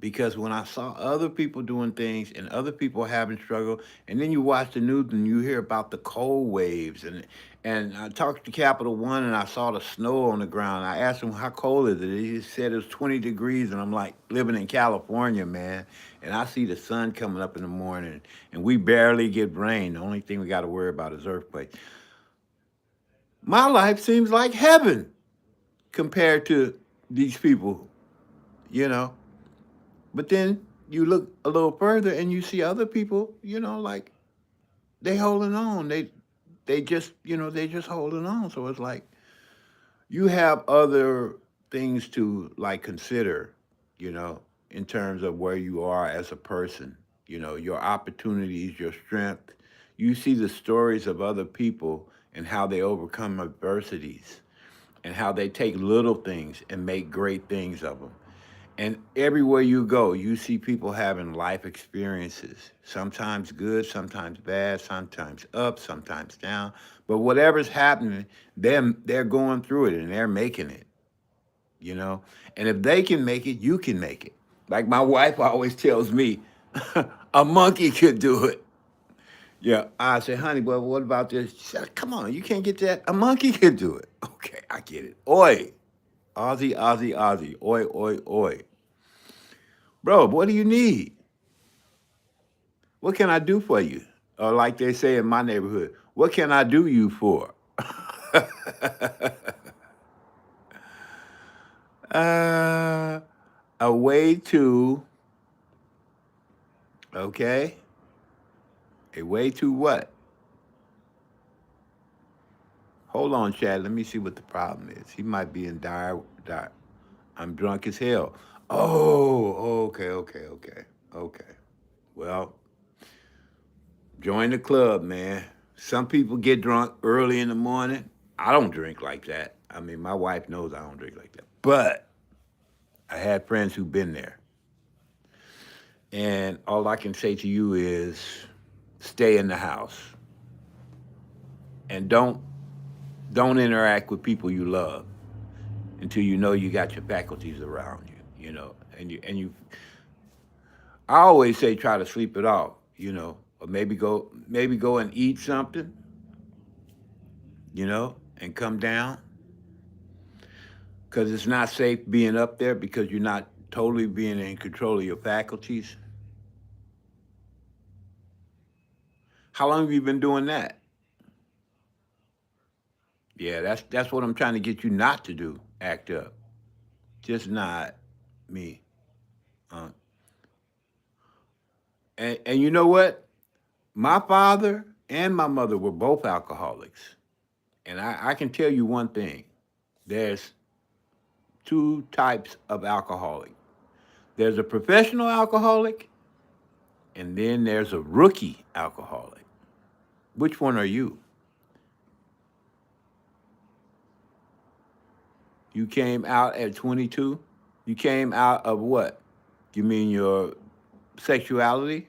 Speaker 1: Because when I saw other people doing things and other people having struggle, and then you watch the news and you hear about the cold waves, and I talked to Capital One and I saw the snow on the ground. I asked him how cold is it. He said it was 20 degrees, and I'm like living in California, man, and I see the sun coming up in the morning, and we barely get rain. The only thing we got to worry about is earthquakes. My life seems like heaven compared to these people, you know. But then you look a little further and you see other people, like they holding on. They just, they just holding on. So it's like you have other things to like consider, in terms of where you are as a person, your opportunities, your strength. You see the stories of other people and how they overcome adversities and how they take little things and make great things of them. And everywhere you go, you see people having life experiences, sometimes good, sometimes bad, sometimes up, sometimes down. But whatever's happening, they're going through it and they're making it, you know. And if they can make it, you can make it. Like my wife always tells me, a monkey could do it. Yeah, I said, honey, well, what about this? She said, come on, you can't get that. A monkey could do it. Okay, I get it. Oi, Aussie, Aussie, Aussie. Oi, oi, oi. Bro, what do you need? What can I do for you? Or like they say in my neighborhood, what can I do you for? uh, a way to, okay, a way to what? Hold on, Chad. Let me see what the problem is. He might be in dire. I'm drunk as hell. Oh, okay, okay, okay, okay. Well, join the club, man. Some people get drunk early in the morning. I don't drink like that. I mean, my wife knows I don't drink like that. But I had friends who've been there. And all I can say to you is stay in the house and don't interact with people you love until you know you got your faculties around you, you know. And you I always say try to sleep it off, you know, or maybe go and eat something, you know, and come down because it's not safe being up there because you're not totally being in control of your faculties. How long have you been doing that? Yeah, that's what I'm trying to get you not to do. Act up, just not me. Uh, and you know what? My father and my mother were both alcoholics, and I can tell you one thing: there's two types of alcoholic. There's a professional alcoholic, and then there's a rookie alcoholic. Which one are you? You came out at 22? You came out of what? You mean your sexuality?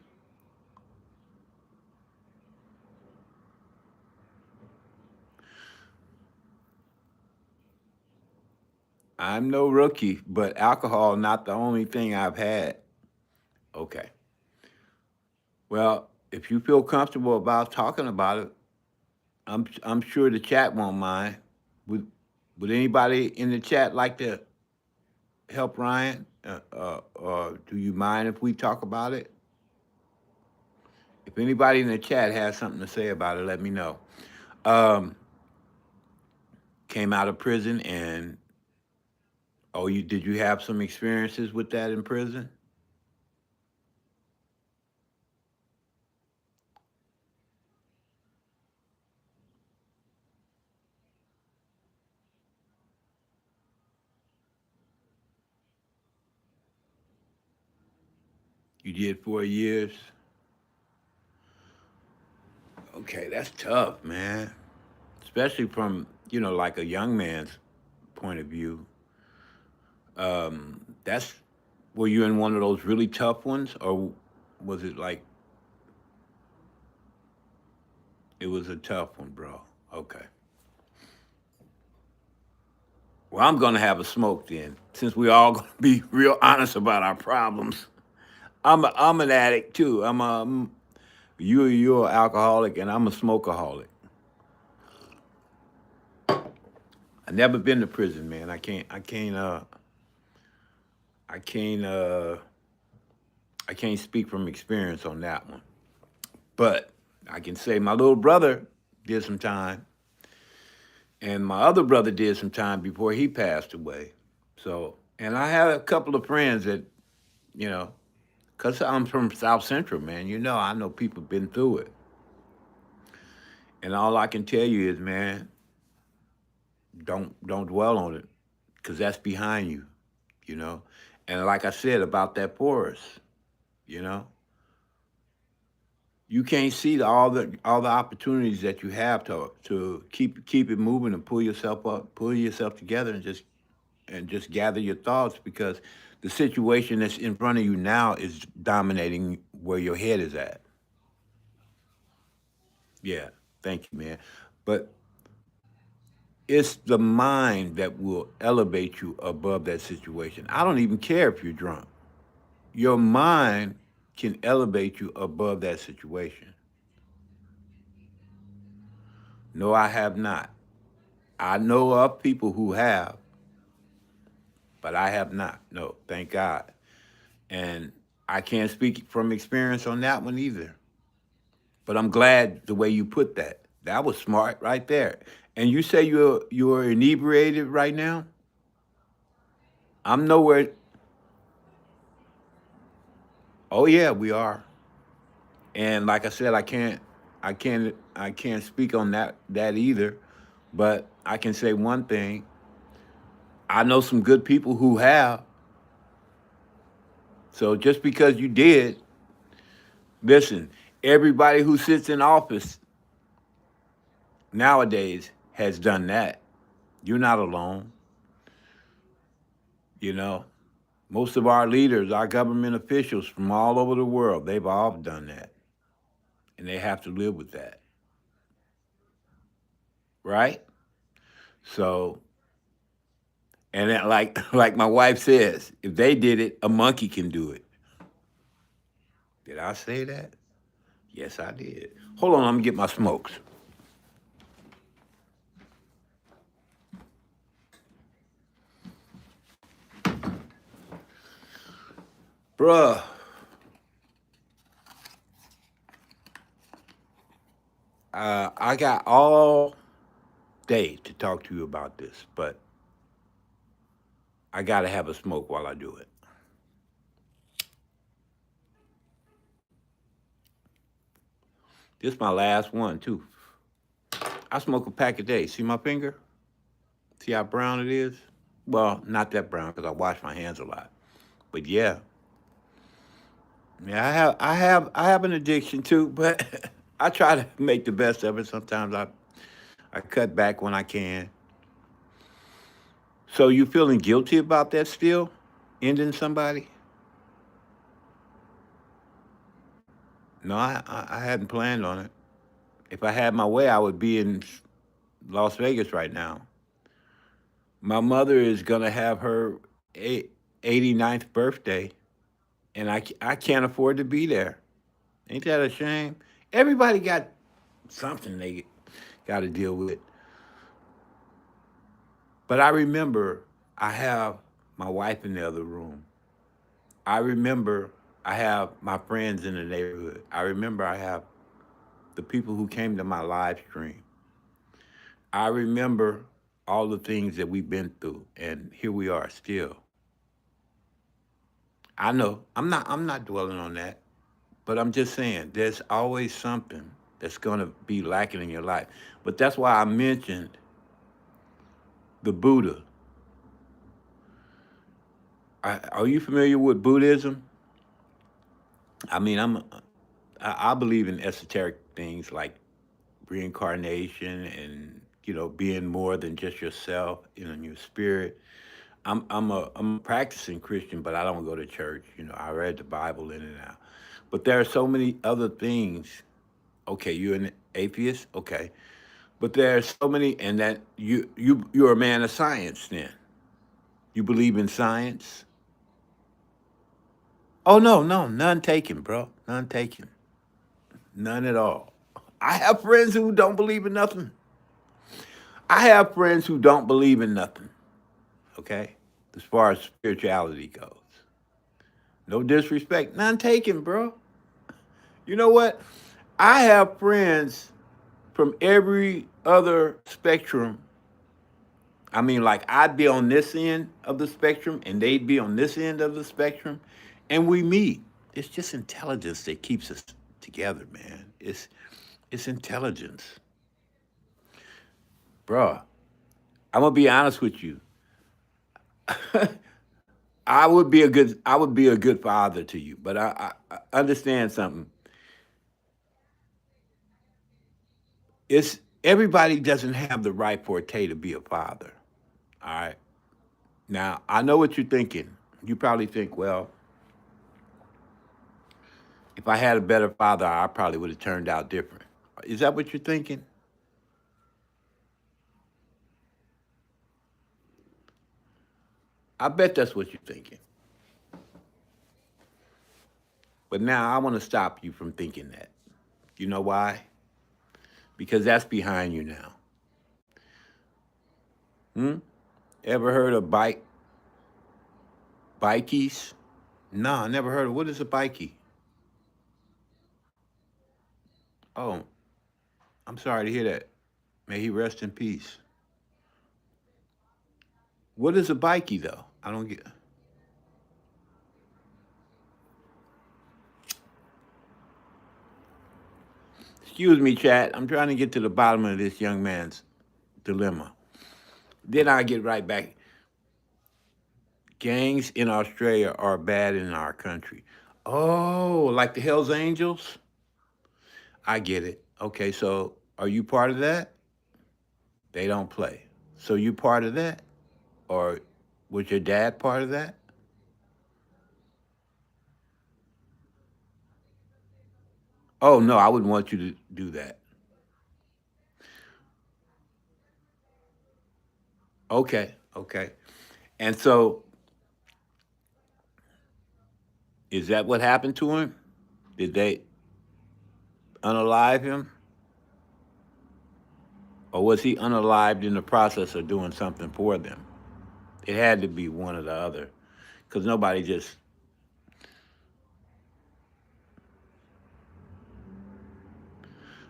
Speaker 1: I'm no rookie, but alcohol not the only thing I've had. Okay. Well, if you feel comfortable about talking about it, I'm sure the chat won't mind. Would would anybody in the chat like to help Ryan? Or do you mind if we talk about it? If anybody in the chat has something to say about it, let me know. Um, Came out of prison and oh, you did you have some experiences with that in prison? You did 4 years. Okay, that's tough, man. Especially from like a young man's point of view. That's were you in one of those really tough ones, or was it like it was a tough one, bro? Okay. Well, I'm gonna have a smoke then, since we all gonna be real honest about our problems. I'm an addict too. You're an alcoholic, and I'm a smokeaholic. I never been to prison, man. I can't I can't speak from experience on that one. But I can say my little brother did some time, and my other brother did some time before he passed away. So, and I had a couple of friends that, you know, because I'm from South Central, man, I know people been through it. And all I can tell you is, man, don't dwell on it, because that's behind you, you know. And like I said about that forest, you know, you can't see all the opportunities that you have to keep it moving and pull yourself up, pull yourself together, and just gather your thoughts, because the situation that's in front of you now is dominating where your head is at. Yeah, thank you, man. But it's the mind that will elevate you above that situation. I don't even care if you're drunk. Your mind can elevate you above that situation. No, I have not. I know of people who have, but I have not. No, thank God. And I can't speak from experience on that one either. But I'm glad the way you put that. That was smart right there. And you say you're inebriated right now? I'm nowhere. Oh yeah, we are. And like I said, I can't speak on that either. But I can say one thing. I know some good people who have. So just because you did, listen, everybody who sits in office nowadays has done that. You're not alone. You know, most of our leaders, our government officials from all over the world, they've all done that. And they have to live with that. Right? So, and then like my wife says, if they did it, a monkey can do it. Did I say that? Yes, I did. Hold on, I'm gonna get my smokes. Bruh, I got all day to talk to you about this, but I gotta have a smoke while I do it. This is my last one too. I smoke a pack a day. See my finger? See how brown it is? Well, not that brown because I wash my hands a lot. But yeah, yeah, I have an addiction too, but I try to make the best of it. Sometimes I cut back when I can. So you feeling guilty about that still? Ending somebody? No, I hadn't planned on it. If I had my way, I would be in Las Vegas right now. My mother is gonna have her 89th birthday, and I can't afford to be there. Ain't that a shame? Everybody got something they got to deal with. But I remember I have my wife in the other room. I remember I have my friends in the neighborhood. I remember I have the people who came to my live stream. I remember all the things that we've been through, and here we are still. I know I'm not dwelling on that, but I'm just saying there's always something that's gonna be lacking in your life. But that's why I mentioned the Buddha. Are you familiar with Buddhism? I mean, I believe in esoteric things like reincarnation and being more than just yourself, your spirit. I'm a practicing Christian, but I don't go to church. I read the Bible in and out. But there are so many other things. Okay, you're an atheist. Okay, but there are so many, and that you're a man of science. Then you believe in science. Oh no, no, none taken, bro. None taken. None at all. I have friends who don't believe in nothing. I have friends who don't believe in nothing. Okay, as far as spirituality goes. No disrespect, none taken, bro. You know what? I have friends from every other spectrum. I mean, like I'd be on this end of the spectrum and they'd be on this end of the spectrum, and we meet. It's just intelligence that keeps us together, man. It's intelligence, bro. I'm gonna be honest with you. I would be a good father to you, but I understand something. It's everybody doesn't have the right forte to be a father. All right. Now I know what you're thinking. You probably think, well, if I had a better father, I probably would have turned out different. Is that what you're thinking? I bet that's what you're thinking. But now I want to stop you from thinking that. You know why? Because that's behind you now. Hmm? Ever heard of bikies? No, I never heard of. What is a bikie? Oh, I'm sorry to hear that. May he rest in peace. What is a bikie though? I don't get. Excuse me, chat. I'm trying to get to the bottom of this young man's dilemma. Then I get right back. Gangs in Australia are bad in our country. Oh, like the Hells Angels? I get it. Okay, so are you part of that? They don't play. So you part of that? Or was your dad part of that? Oh no, I wouldn't want you to do that. Okay, okay. And so is that what happened to him? Did they unalive him? Or was he unalived in the process of doing something for them? It had to be one or the other. Because nobody just,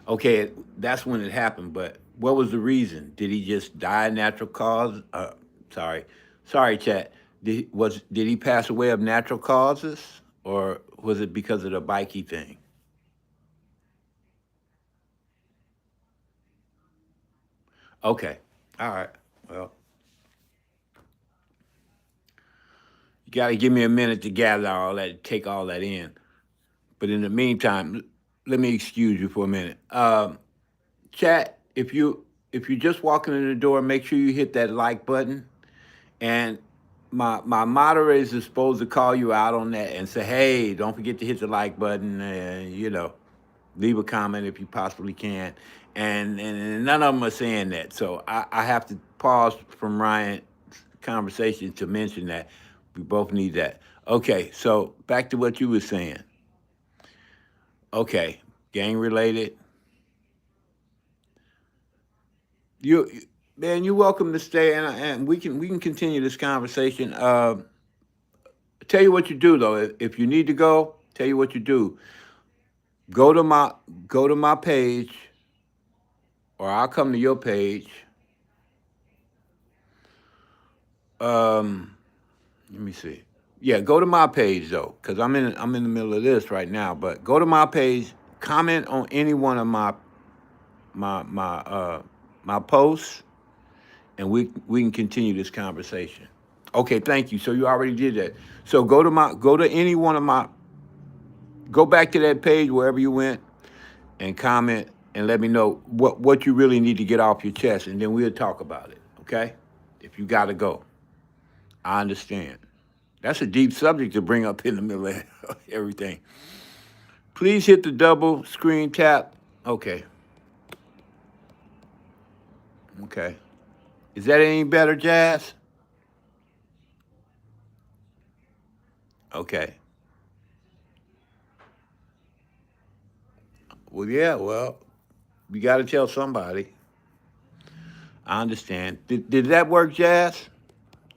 Speaker 1: okay, that's when it happened, but what was the reason? Did he just die of natural cause? Sorry. Sorry, chat. Did he pass away of natural causes? Or was it because of the bikey thing? Okay. All right. Well, you got to give me a minute to gather all that, take all that in. But in the meantime, let me excuse you for a minute. Chat, if you're just walking in the door, make sure you hit that like button. And my moderators are supposed to call you out on that and say, hey, don't forget to hit the like button and leave a comment if you possibly can. And none of them are saying that. So I have to pause from Ryan's conversation to mention that. We both need that. Okay, so back to what you were saying. Okay, gang related. You man, you're welcome to stay and we can continue this conversation. Tell you what you do though. If you need to go, tell you what you do. Go to my go to my page, or I'll come to your page. Um, Let me see. Yeah, go to my page though, because I'm in the middle of this right now. But go to my page, comment on any one of my my uh my posts, and we can continue this conversation. Okay, thank you. So you already did that. So go to any one of my go back to that page wherever you went and comment and let me know what you really need to get off your chest, and then we'll talk about it. Okay? If you got to go, I understand. That's a deep subject to bring up in the middle of everything. Please hit the double screen tap. Okay. Okay. Is that any better, Jazz? Okay. Well, yeah. Well, you got to tell somebody. I understand. Did that work, Jazz?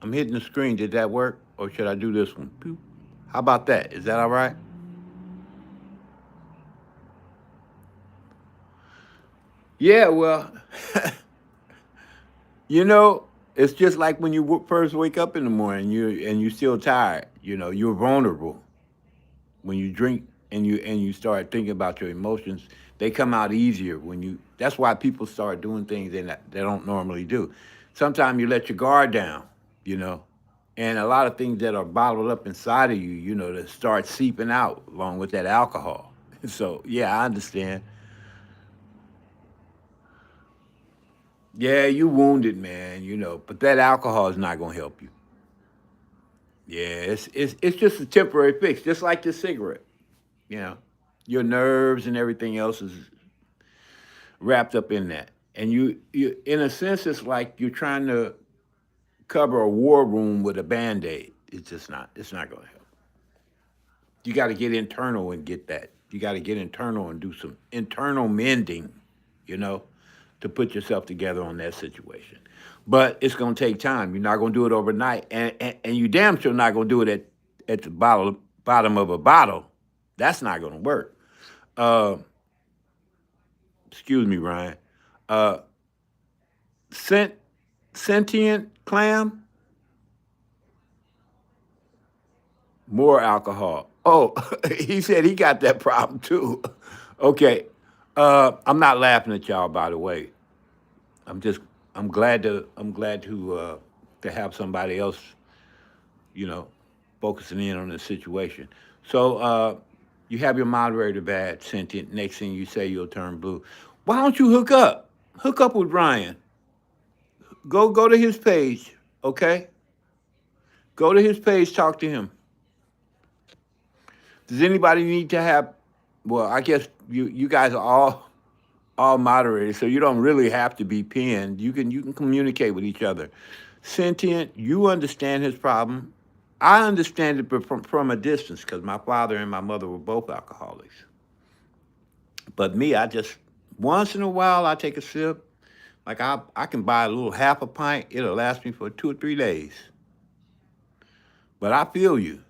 Speaker 1: I'm hitting the screen. Did that work, or should I do this one? Boop. How about that? Is that all right? Yeah. Well, you know, it's just like when you first wake up in the morning, you're still tired. You're vulnerable when you drink and you start thinking about your emotions. They come out easier when you. That's why people start doing things they don't normally do. Sometimes you let your guard down, you know, and a lot of things that are bottled up inside of you, that start seeping out along with that alcohol. So yeah, I understand. Yeah, you wounded, man, but that alcohol is not gonna help you. Yeah, it's just a temporary fix, just like the cigarette. You know, your nerves and everything else is wrapped up in that, and you in a sense, it's like you're trying to cover a war room with a Band-Aid. It's not going to help. You got to get internal and get that. You got to get internal and do some internal mending, you know, to put yourself together on that situation. But it's going to take time. You're not going to do it overnight. And you damn sure not going to do it at the bottom of a bottle. That's not going to work. Uh, excuse me, Ryan. Uh, sent, sentient clam, more alcohol. Oh, he said he got that problem too. Okay. I'm not laughing at y'all, by the way. I'm just I'm glad to have somebody else, you know, focusing in on the situation. So you have your moderator badge sent in. Next thing you say, you'll turn blue. Why don't you hook up? Hook up with Ryan. Go to his page, okay? Go to his page. Talk to him. Does anybody need to have? Well, I guess you guys are all moderators, so you don't really have to be pinned. You can communicate with each other. Sentient, you understand his problem. I understand it from a distance because my father and my mother were both alcoholics. But me, I just once in a while I take a sip. Like I can buy a little half a pint. It'll last me for 2 or 3 days. But I feel you,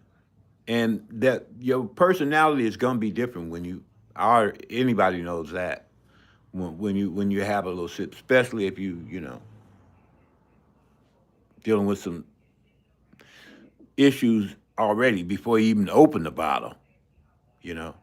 Speaker 1: and that your personality is gonna be different when you are. Anybody knows that when you have a little sip, especially if you know dealing with some issues already before you even open the bottle. You know.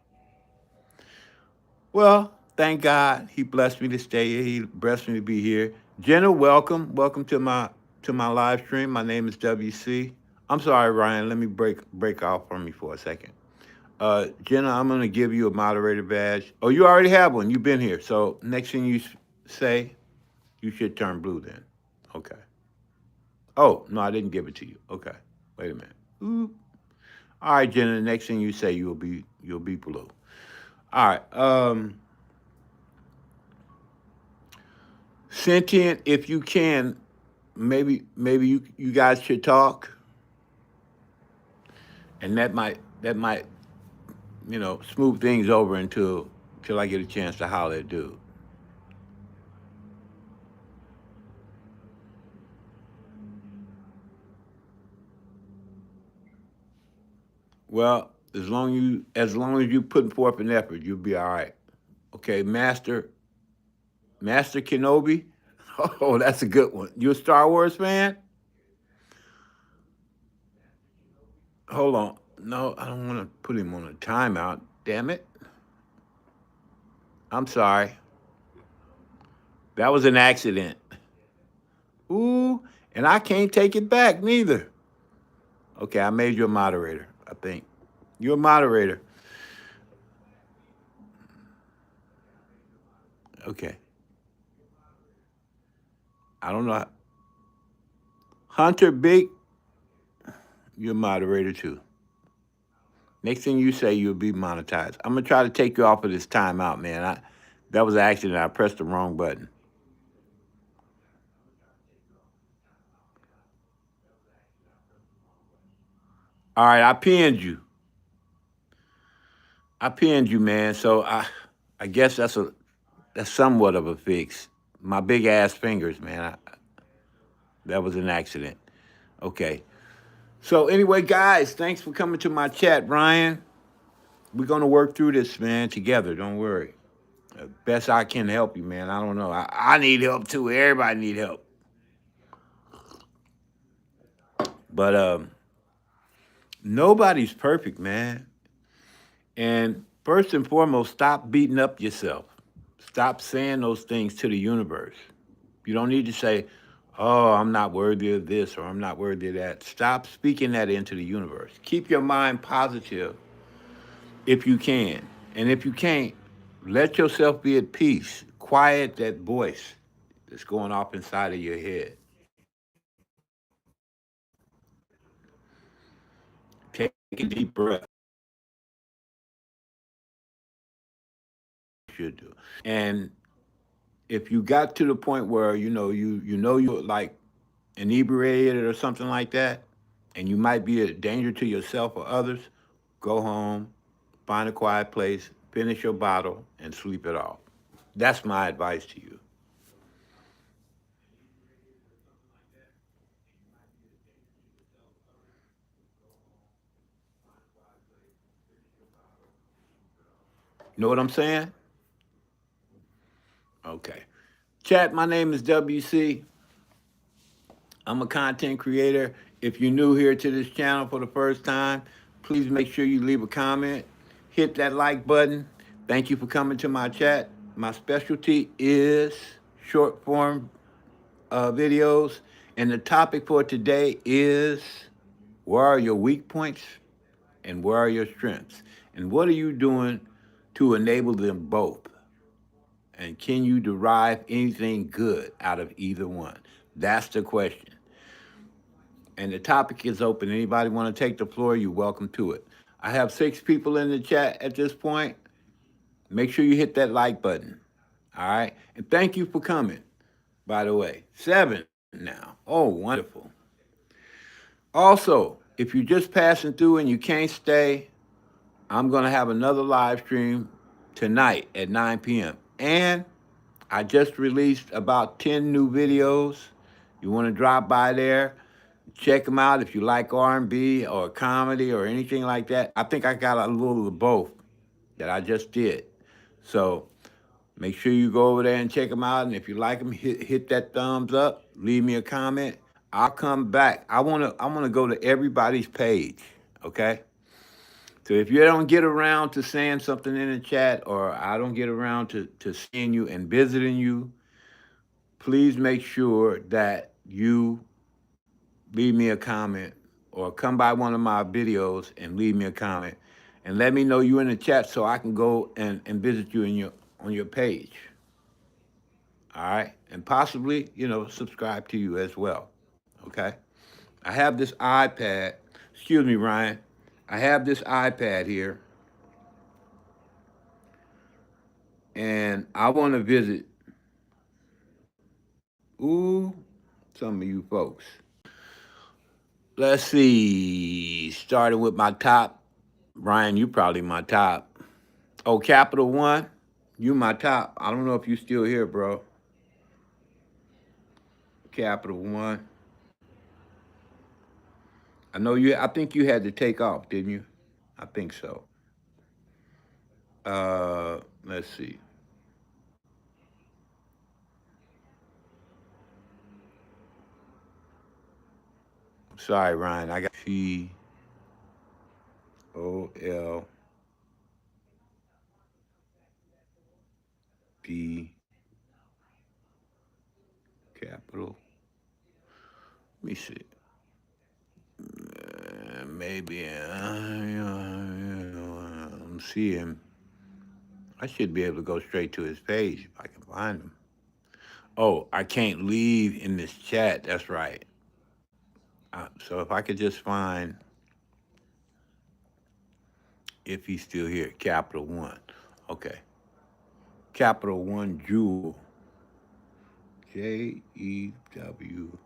Speaker 1: Well, thank God he blessed me to stay here. He blessed me to be here. Jenna, welcome to my live stream. My name is WC. I'm sorry, Ryan. Let me break off from me for a second. Jenna, I'm gonna give you a moderator badge. Oh, you already have one. You've been here. So next thing you say, you should turn blue then. Okay. Oh no, I didn't give it to you. Okay. Wait a minute. Oop. All right, Jenna. The next thing you say, you'll be blue. All right. Sentient, if you can, maybe you guys should talk, and that might smooth things over until I get a chance to holler at dude. Well, as long as you putting forth an effort, you'll be all right. Okay, Master Kenobi. Oh, that's a good one. You a Star Wars fan? Hold on. No, I don't want to put him on a timeout. Damn it. I'm sorry. That was an accident. Ooh, and I can't take it back neither. Okay, I made you a moderator, I think. You're a moderator. Okay. I don't know. Hunter Big, you're a moderator too. Next thing you say, you'll be monetized. I'm gonna try to take you off of this timeout, man. That was an accident. I pressed the wrong button. All right, I pinned you. I pinned you, man. So I guess that's somewhat of a fix. My big ass fingers, man. That was an accident. Okay. So anyway, guys, thanks for coming to my chat, Ryan. We're gonna work through this, man, together. Don't worry. Best I can help you, man. I don't know. I need help too. Everybody need help. But nobody's perfect, man. And first and foremost, stop beating up yourself. Stop saying those things to the universe. You don't need to say, "Oh, I'm not worthy of this" or "I'm not worthy of that." Stop speaking that into the universe. Keep your mind positive if you can. And if you can't, let yourself be at peace. Quiet that voice that's going off inside of your head. Take a deep breath. You should do. And if you got to the point where you know you're like inebriated or something like that, and you might be a danger to yourself or others, go home, find a quiet place, finish your bottle, and sleep it off. That's my advice to you. You know what I'm saying? Okay. Chat, my name is W.C. I'm a content creator. If you're new here to this channel for the first time, please make sure you leave a comment, hit that like button. Thank you for coming to my chat. My specialty is short form videos, and the topic for today is where are your weak points and where are your strengths? And what are you doing to enable them both? And can you derive anything good out of either one? That's the question. And the topic is open. Anybody want to take the floor, you're welcome to it. I have 6 people in the chat at this point. Make sure you hit that like button. All right? And thank you for coming, by the way. 7 now. Oh, wonderful. Also, if you're just passing through and you can't stay, I'm going to have another live stream tonight at 9 p.m. And I just released about 10 new videos. You want to drop by there, check them out if you like R&B or comedy or anything like that. I think I got a little of both that I just did. So make sure you go over there and check them out. And if you like them, hit that thumbs up. Leave me a comment. I'll come back. I wanna go to everybody's page. Okay. So if you don't get around to saying something in the chat, or I don't get around to seeing you and visiting you, please make sure that you leave me a comment or come by one of my videos and leave me a comment and let me know you're in the chat so I can go and visit you on your page. All right? And possibly, subscribe to you as well. Okay? I have this iPad. Excuse me, Ryan. I have this iPad here, and I want to visit, some of you folks. Let's see. Starting with my top. Ryan, you probably my top. Oh, Capital One, you my top. I don't know if you still here, bro. Capital One. I think you had to take off, didn't you? I think so. Let's see. Sorry, Ryan. I got G.S.L.L. Capital. Let me see. Maybe I'm seeing. I should be able to go straight to his page if I can find him. Oh, I can't leave in this chat. That's right. So if I could just find if he's still here, Capital One. Okay. Capital One Jewel. J-E-W.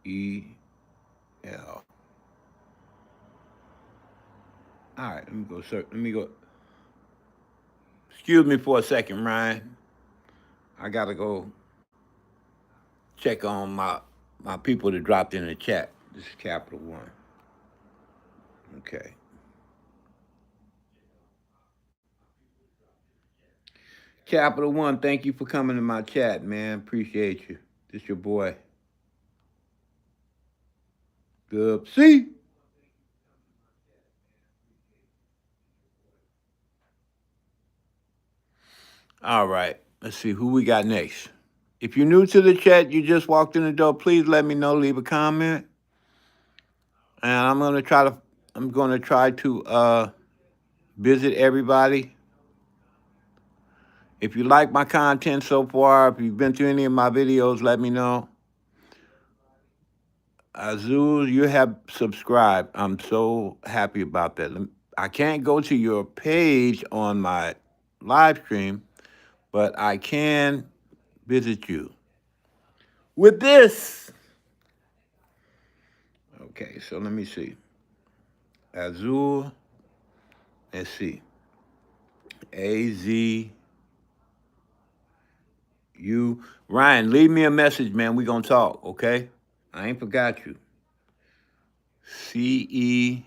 Speaker 1: E-L. All right, let me go search. Let me go. Excuse me for a second, Ryan. I gotta go check on my people that dropped in the chat. This is Capital One. Okay. Capital One, thank you for coming to my chat, man. Appreciate you. This your boy. Good. See? All right. Let's see who we got next. If you're new to the chat, you just walked in the door, please let me know, leave a comment. And I'm gonna try to visit everybody. If you like my content so far, if you've been to any of my videos, let me know. Azul, you have subscribed. I'm so happy about that. I can't go to your page on my live stream, but I can visit you with this. Okay, so let me see. Azul, let's see. AZU. Ryan, leave me a message, man. We gonna talk, okay? I ain't forgot you. CENAPER.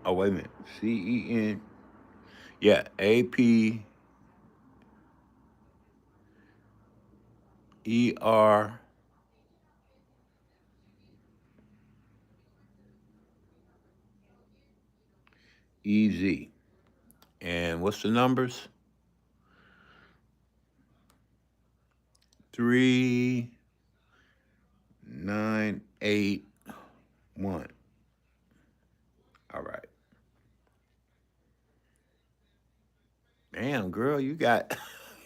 Speaker 1: Oh, wait a minute. CEN. Yeah, APER. EZ. And what's the numbers? 3981. All right. Damn, girl, you got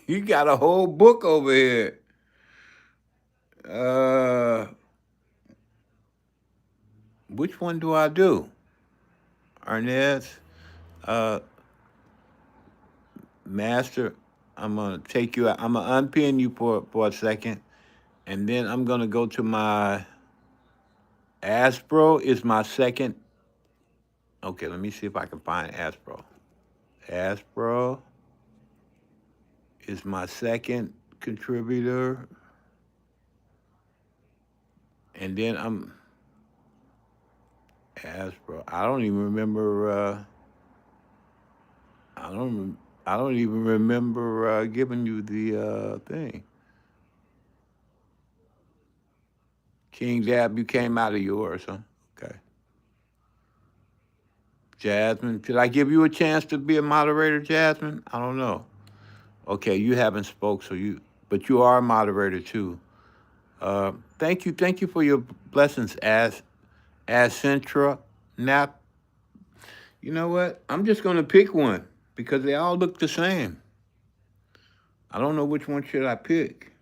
Speaker 1: you got a whole book over here. Which one do I do? Ernest, Master. I'm gonna take you out. I'm gonna unpin you for a second, and then I'm gonna go to my Aspro. Is my second. Okay, let me see if I can find Aspro. Aspro is my second contributor, and then I'm Aspro. I don't even remember. I don't. I don't even remember giving you the thing. King Dab, you came out of yours, huh? Okay. Jasmine, did I give you a chance to be a moderator, Jasmine? I don't know. Okay, you haven't spoke, but you are a moderator too. Thank you for your blessings, as Centra Nap. You know what? I'm just gonna pick one because they all look the same. I don't know which one should I pick.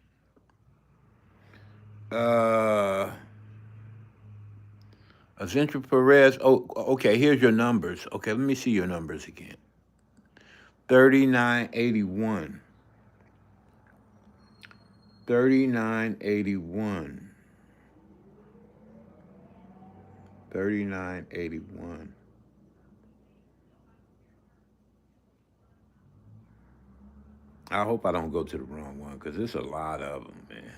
Speaker 1: Centra Perez. Oh, okay. Here's your numbers. Okay, let me see your numbers again. 3981. 3981. 3981. I hope I don't go to the wrong one because there's a lot of them, man.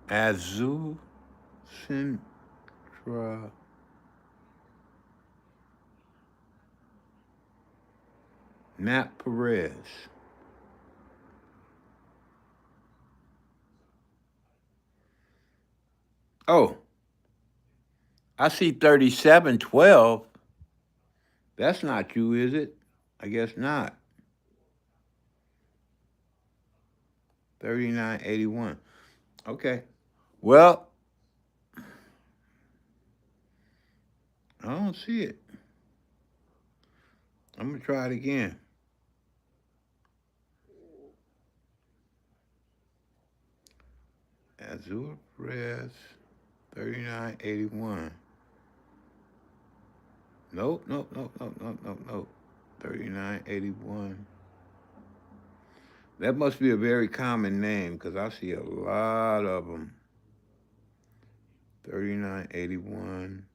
Speaker 1: Azul Centra. Nat Perez. Oh, I see 3712. That's not you, is it? I guess not. 3981. Okay. Well, I don't see it. I'm going to try it again. Azul Perez, 3981. Nope. 3981. That must be a very common name because I see a lot of them. 3981.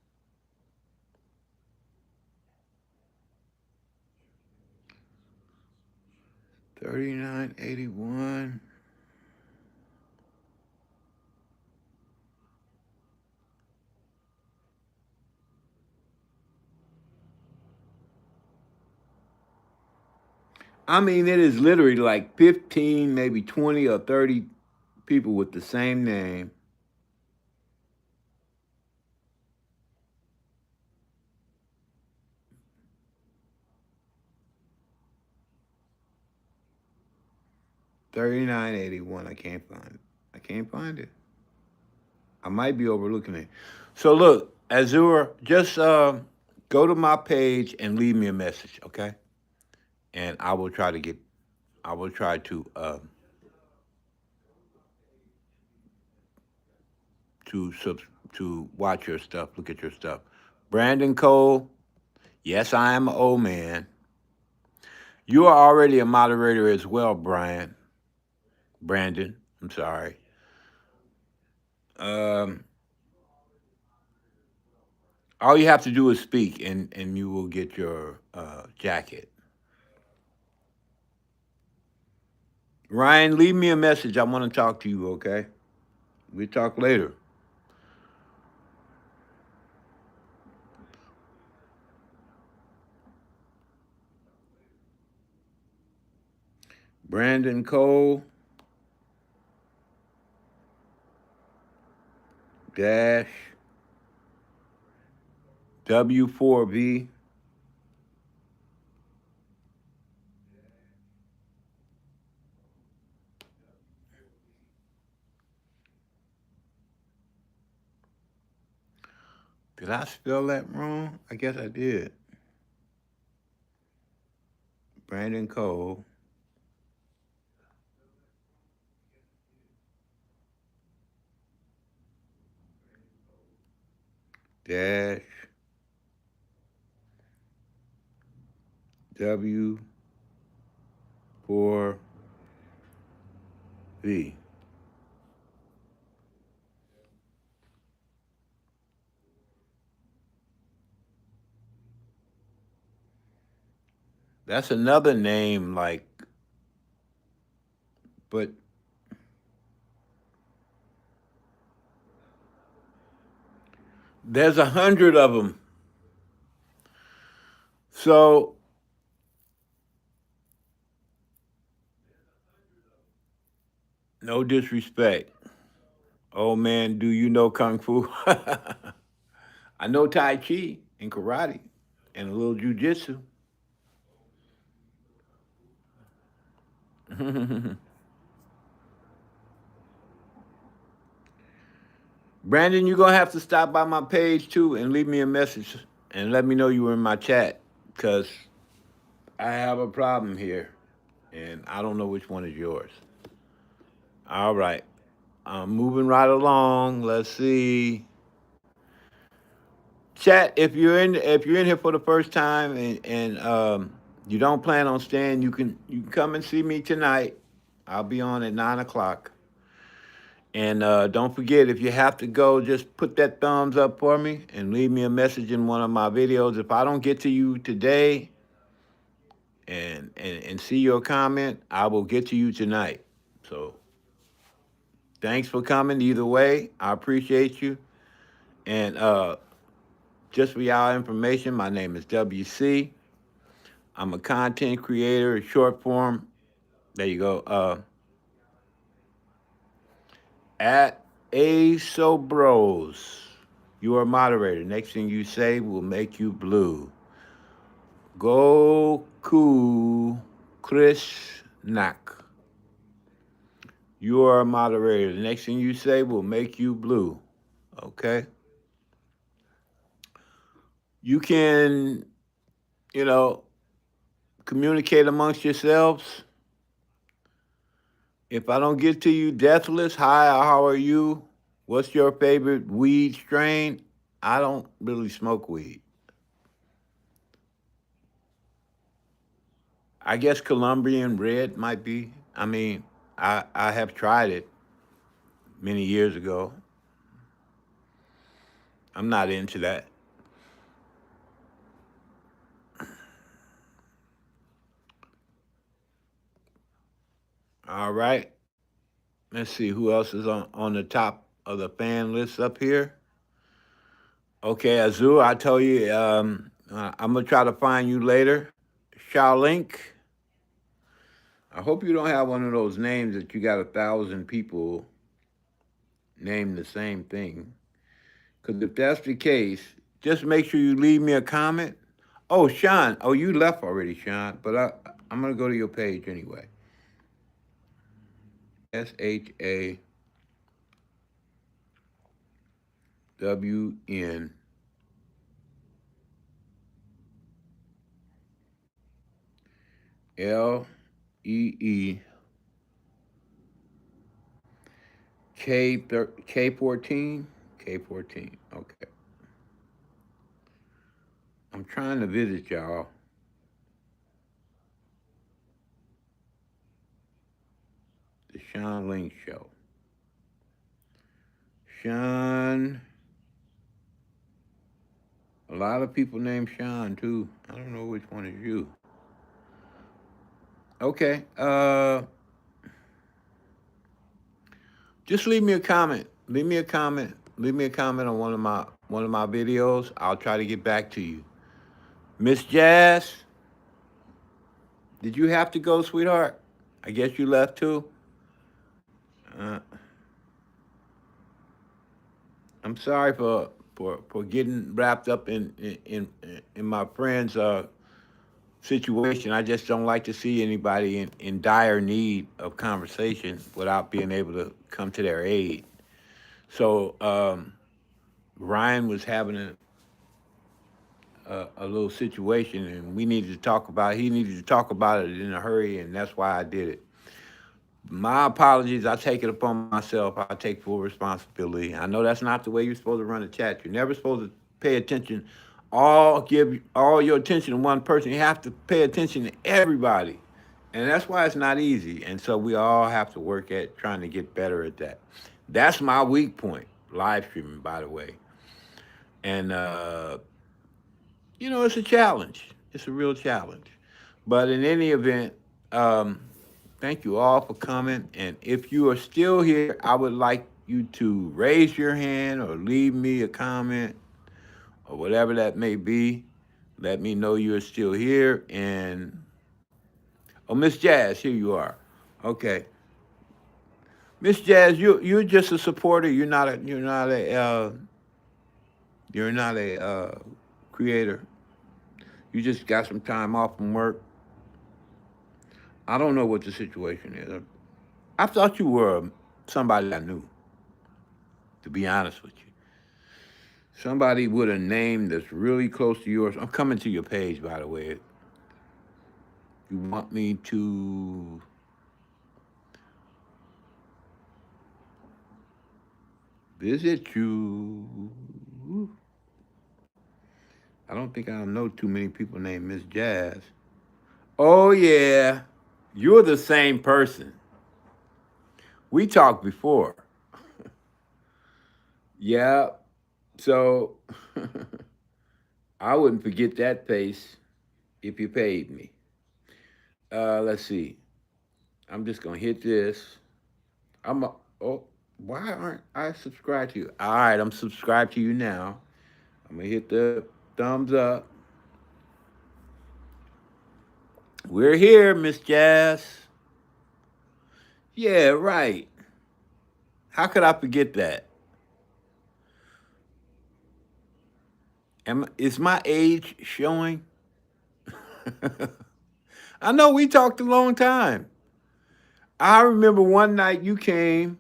Speaker 1: 3981. I mean, it is literally like 15, maybe 20 or 30 people with the same name. $39.81. I can't find it. I might be overlooking it. So look, Azure, just go to my page and leave me a message, okay? And I will try to to watch your stuff, look at your stuff. Brandon Cole, yes, I am an old man. You are already a moderator as well, Brian. Brandon, I'm sorry. Um, all you have to do is speak, and you will get your jacket. Ryan, leave me a message. I want to talk to you, okay? We talk later. Brandon Cole dash W4V. Did I spell that wrong? I guess I did. Brandon Cole dash W4V. That's another name, like, but there's 100 of them. So, no disrespect. Oh man, do you know Kung Fu? I know Tai Chi and karate and a little jujitsu. Brandon, you're gonna have to stop by my page too and leave me a message and let me know you were in my chat because I have a problem here and I don't know which one is yours. All right, I'm moving right along. Let's see. Chat, if you're in here for the first time and you don't plan on staying, you can come and see me tonight. I'll be on at 9 o'clock. And don't forget, if you have to go, just put that thumbs up for me and leave me a message in one of my videos. If I don't get to you today and see your comment, I will get to you tonight. So thanks for coming either way. I appreciate you. And just for y'all information, my name is W.C. I'm a content creator, short form. There you go. At Asobros. You are a moderator. Next thing you say will make you blue. Goku Chris Nak. You are a moderator. The next thing you say will make you blue. Okay? You can, you know, communicate amongst yourselves. If I don't get to you, deathless, hi, how are you? What's your favorite weed strain? I don't really smoke weed. I guess Colombian red might be. I mean, I have tried it many years ago. I'm not into that. All right. Let's see who else is on the top of the fan list up here. Okay, Azul, I tell you, I'm gonna try to find you later. Link. I hope you don't have one of those names that you got 1,000 people name the same thing. Because if that's the case, just make sure you leave me a comment. Oh, Sean. Oh, you left already, Sean. But I'm gonna go to your page anyway. SHAWNLEE K14. K14. Okay. I'm trying to visit y'all. The Sean Link Show. Sean. A lot of people named Sean too. I don't know which one is you. Okay. Just leave me a comment. Leave me a comment. Leave me a comment on one of my videos. I'll try to get back to you. Miss Jazz, did you have to go, sweetheart? I guess you left too. Uh, I'm sorry for getting wrapped up in my friend's situation. I just don't like to see anybody in dire need of conversation without being able to come to their aid. So Ryan was having a little situation, and we needed to talk about it. He needed to talk about it in a hurry, and that's why I did it. My apologies. I take it upon myself. I take full responsibility. I know that's not the way you're supposed to run a chat. You're never supposed to pay attention, give all your attention to one person. You have to pay attention to everybody. And that's why it's not easy. And so we all have to work at trying to get better at that. That's my weak point, live streaming, by the way. And, it's a challenge. It's a real challenge. But in any event, thank you all for coming. And if you are still here, I would like you to raise your hand or leave me a comment or whatever that may be. Let me know you're still here. And Miss Jazz, here you are. Okay, Miss Jazz, you're just a supporter. You're not a creator. You just got some time off from work. I don't know what the situation is. I thought you were somebody I knew, to be honest with you. Somebody with a name that's really close to yours. I'm coming to your page, by the way. You want me to visit you? I don't think I know too many people named Miss Jazz. Oh, yeah. You're the same person. We talked before. Yeah. So I wouldn't forget that face if you paid me. Let's see. I'm just gonna hit this. Why aren't I subscribed to you? All right, I'm subscribed to you now. I'm gonna hit the thumbs up. We're here, Miss Jazz. Yeah, right. How could I forget that? Is my age showing? I know we talked a long time. I remember one night you came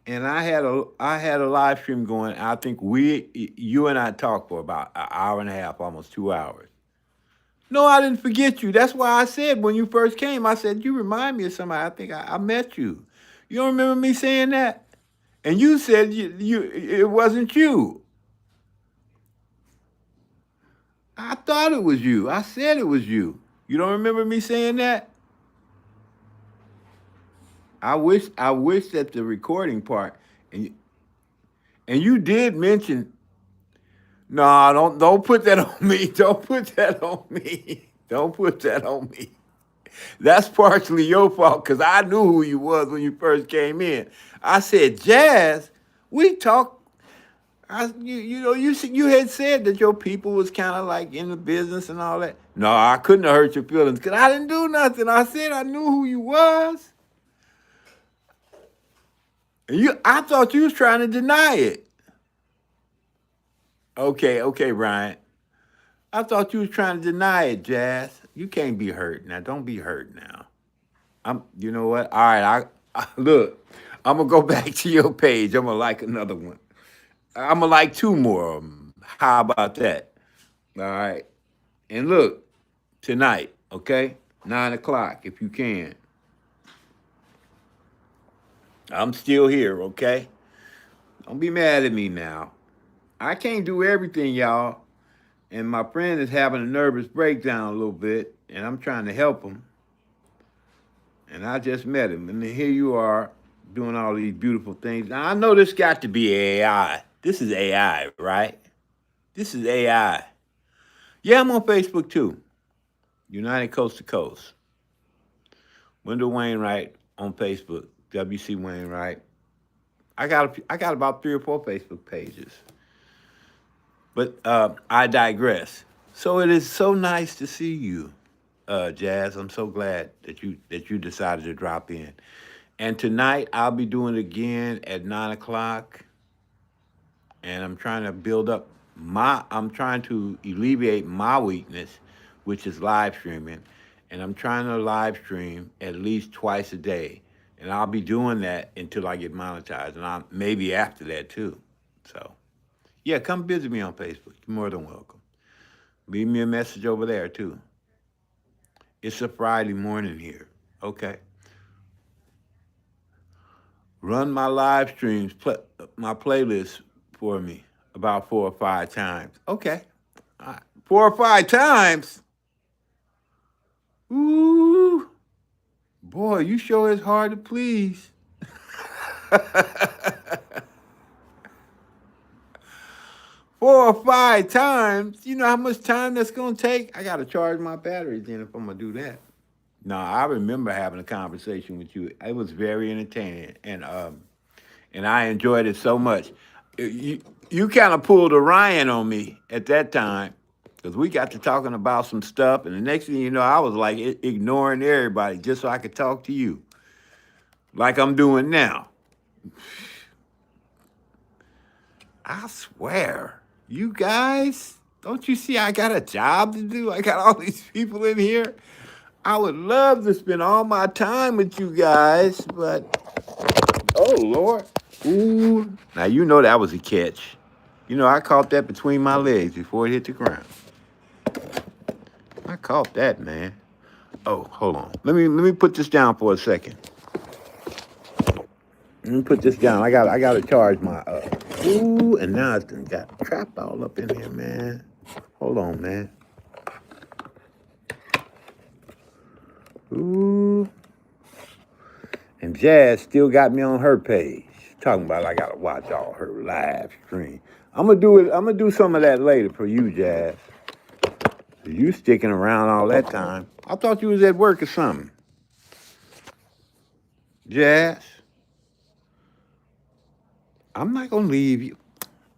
Speaker 1: and I had a live stream going. I think you and I talked for about an hour and a half, almost 2 hours. No, I didn't forget you. That's why I said when you first came, I said, you remind me of somebody. I think I met you. You don't remember me saying that? And you said it wasn't you. I thought it was you. I said it was you. You don't remember me saying that? I wish that the recording part and you did mention. No, don't put that on me. Don't put that on me. Don't put that on me. That's partially your fault because I knew who you was when you first came in. I said, Jazz, we talked. You had said that your people was kind of like in the business and all that. No, I couldn't have hurt your feelings because I didn't do nothing. I said I knew who you was. And I thought you was trying to deny it. Okay, Brian. I thought you was trying to deny it, Jazz. You can't be hurt now. Don't be hurt now. You know what? All right, look. I'm gonna go back to your page. I'm gonna like another one. I'm gonna like two more of them. How about that? All right. And look, tonight, okay, 9 o'clock, if you can. I'm still here, okay? Don't be mad at me now. I can't do everything, y'all. And my friend is having a nervous breakdown a little bit, and I'm trying to help him. And I just met him, and here you are doing all these beautiful things. Now, I know this got to be AI. This is AI, right? This is AI. Yeah, I'm on Facebook too. United Coast to Coast. Wendell Wainwright on Facebook. W.C. Wainwright. I got about 3 or 4 Facebook pages. But I digress. So it is so nice to see you, Jazz. I'm so glad that you decided to drop in. And tonight I'll be doing it again at 9 o'clock. And I'm trying to build up I'm trying to alleviate my weakness, which is live streaming. And I'm trying to live stream at least twice a day. And I'll be doing that until I get monetized. And maybe after that too. So yeah, come visit me on Facebook. You're more than welcome. Leave me a message over there too. It's a Friday morning here. Okay. Run my live streams, my playlist for me about 4 or 5 times. Okay. 4 or 5 times? Ooh. Boy, you sure is hard to please. 4 or 5 times? You know how much time that's going to take? I got to charge my batteries then if I'm going to do that. No, I remember having a conversation with you. It was very entertaining, and I enjoyed it so much. You kind of pulled a Ryan on me at that time because we got to talking about some stuff, and the next thing you know, I was like ignoring everybody just so I could talk to you, like I'm doing now. I swear, you guys, don't you see I got a job to do? I got all these people in here. I would love to spend all my time with you guys, but oh Lord. Ooh. Now you know that was a catch. You know, I caught that between my legs before it hit the ground. I caught that, man. Oh, hold on. Let me put this down for a second. Let me put this down. I gotta charge my ooh, and now it's got trapped all up in here, man. Hold on, man. Ooh. And Jazz still got me on her page. Talking about I gotta watch all her live stream. I'm gonna do some of that later for you, Jazz. You sticking around all that time. I thought you was at work or something. Jazz, I'm not gonna leave you.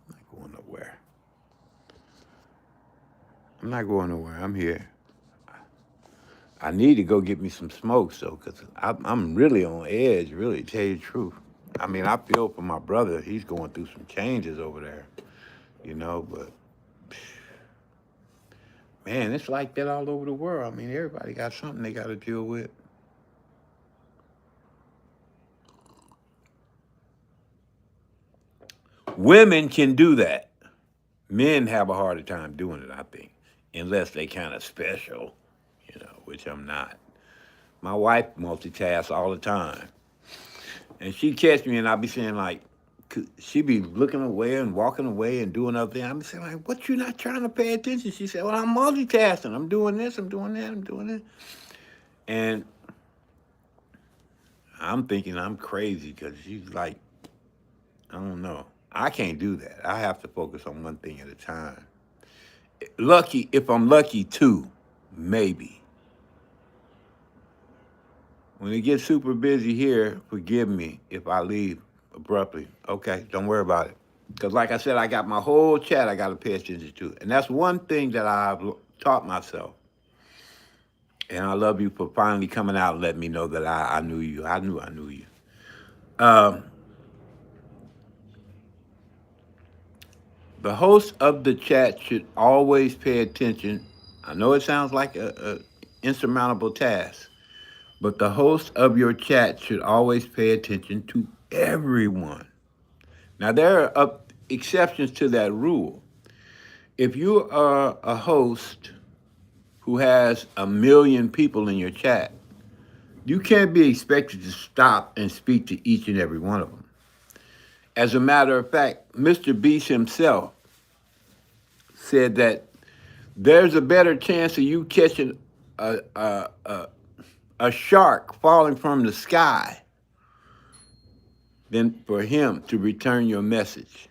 Speaker 1: I'm not going nowhere. I'm not going nowhere. I'm here. I need to go get me some smokes though, because I'm really on edge, really, to tell you the truth. I mean, I feel for my brother. He's going through some changes over there, you know, but man, it's like that all over the world. I mean, everybody got something they got to deal with. Women can do that. Men have a harder time doing it, I think, unless they kind of special, you know, which I'm not. My wife multitasks all the time. And she'd catch me and I'd be saying like, she'd be looking away and walking away and doing other things. I'd be saying like, what, you not trying to pay attention? She said, well, I'm multitasking. I'm doing this, I'm doing that, I'm doing this. And I'm thinking I'm crazy because she's like, I don't know. I can't do that. I have to focus on one thing at a time. Lucky, if I'm lucky too, maybe. When it gets super busy here, forgive me if I leave abruptly. Okay, don't worry about it. Because like I said, I got my whole chat I got to pay attention to. And that's one thing that I've taught myself. And I love you for finally coming out and letting me know that I knew you. I knew you. The host of the chat should always pay attention. I know it sounds like a insurmountable task, but the host of your chat should always pay attention to everyone. Now, there are exceptions to that rule. If you are a host who has 1 million people in your chat, you can't be expected to stop and speak to each and every one of them. As a matter of fact, Mr. Beast himself said that there's a better chance of you catching a shark falling from the sky than for him to return your message.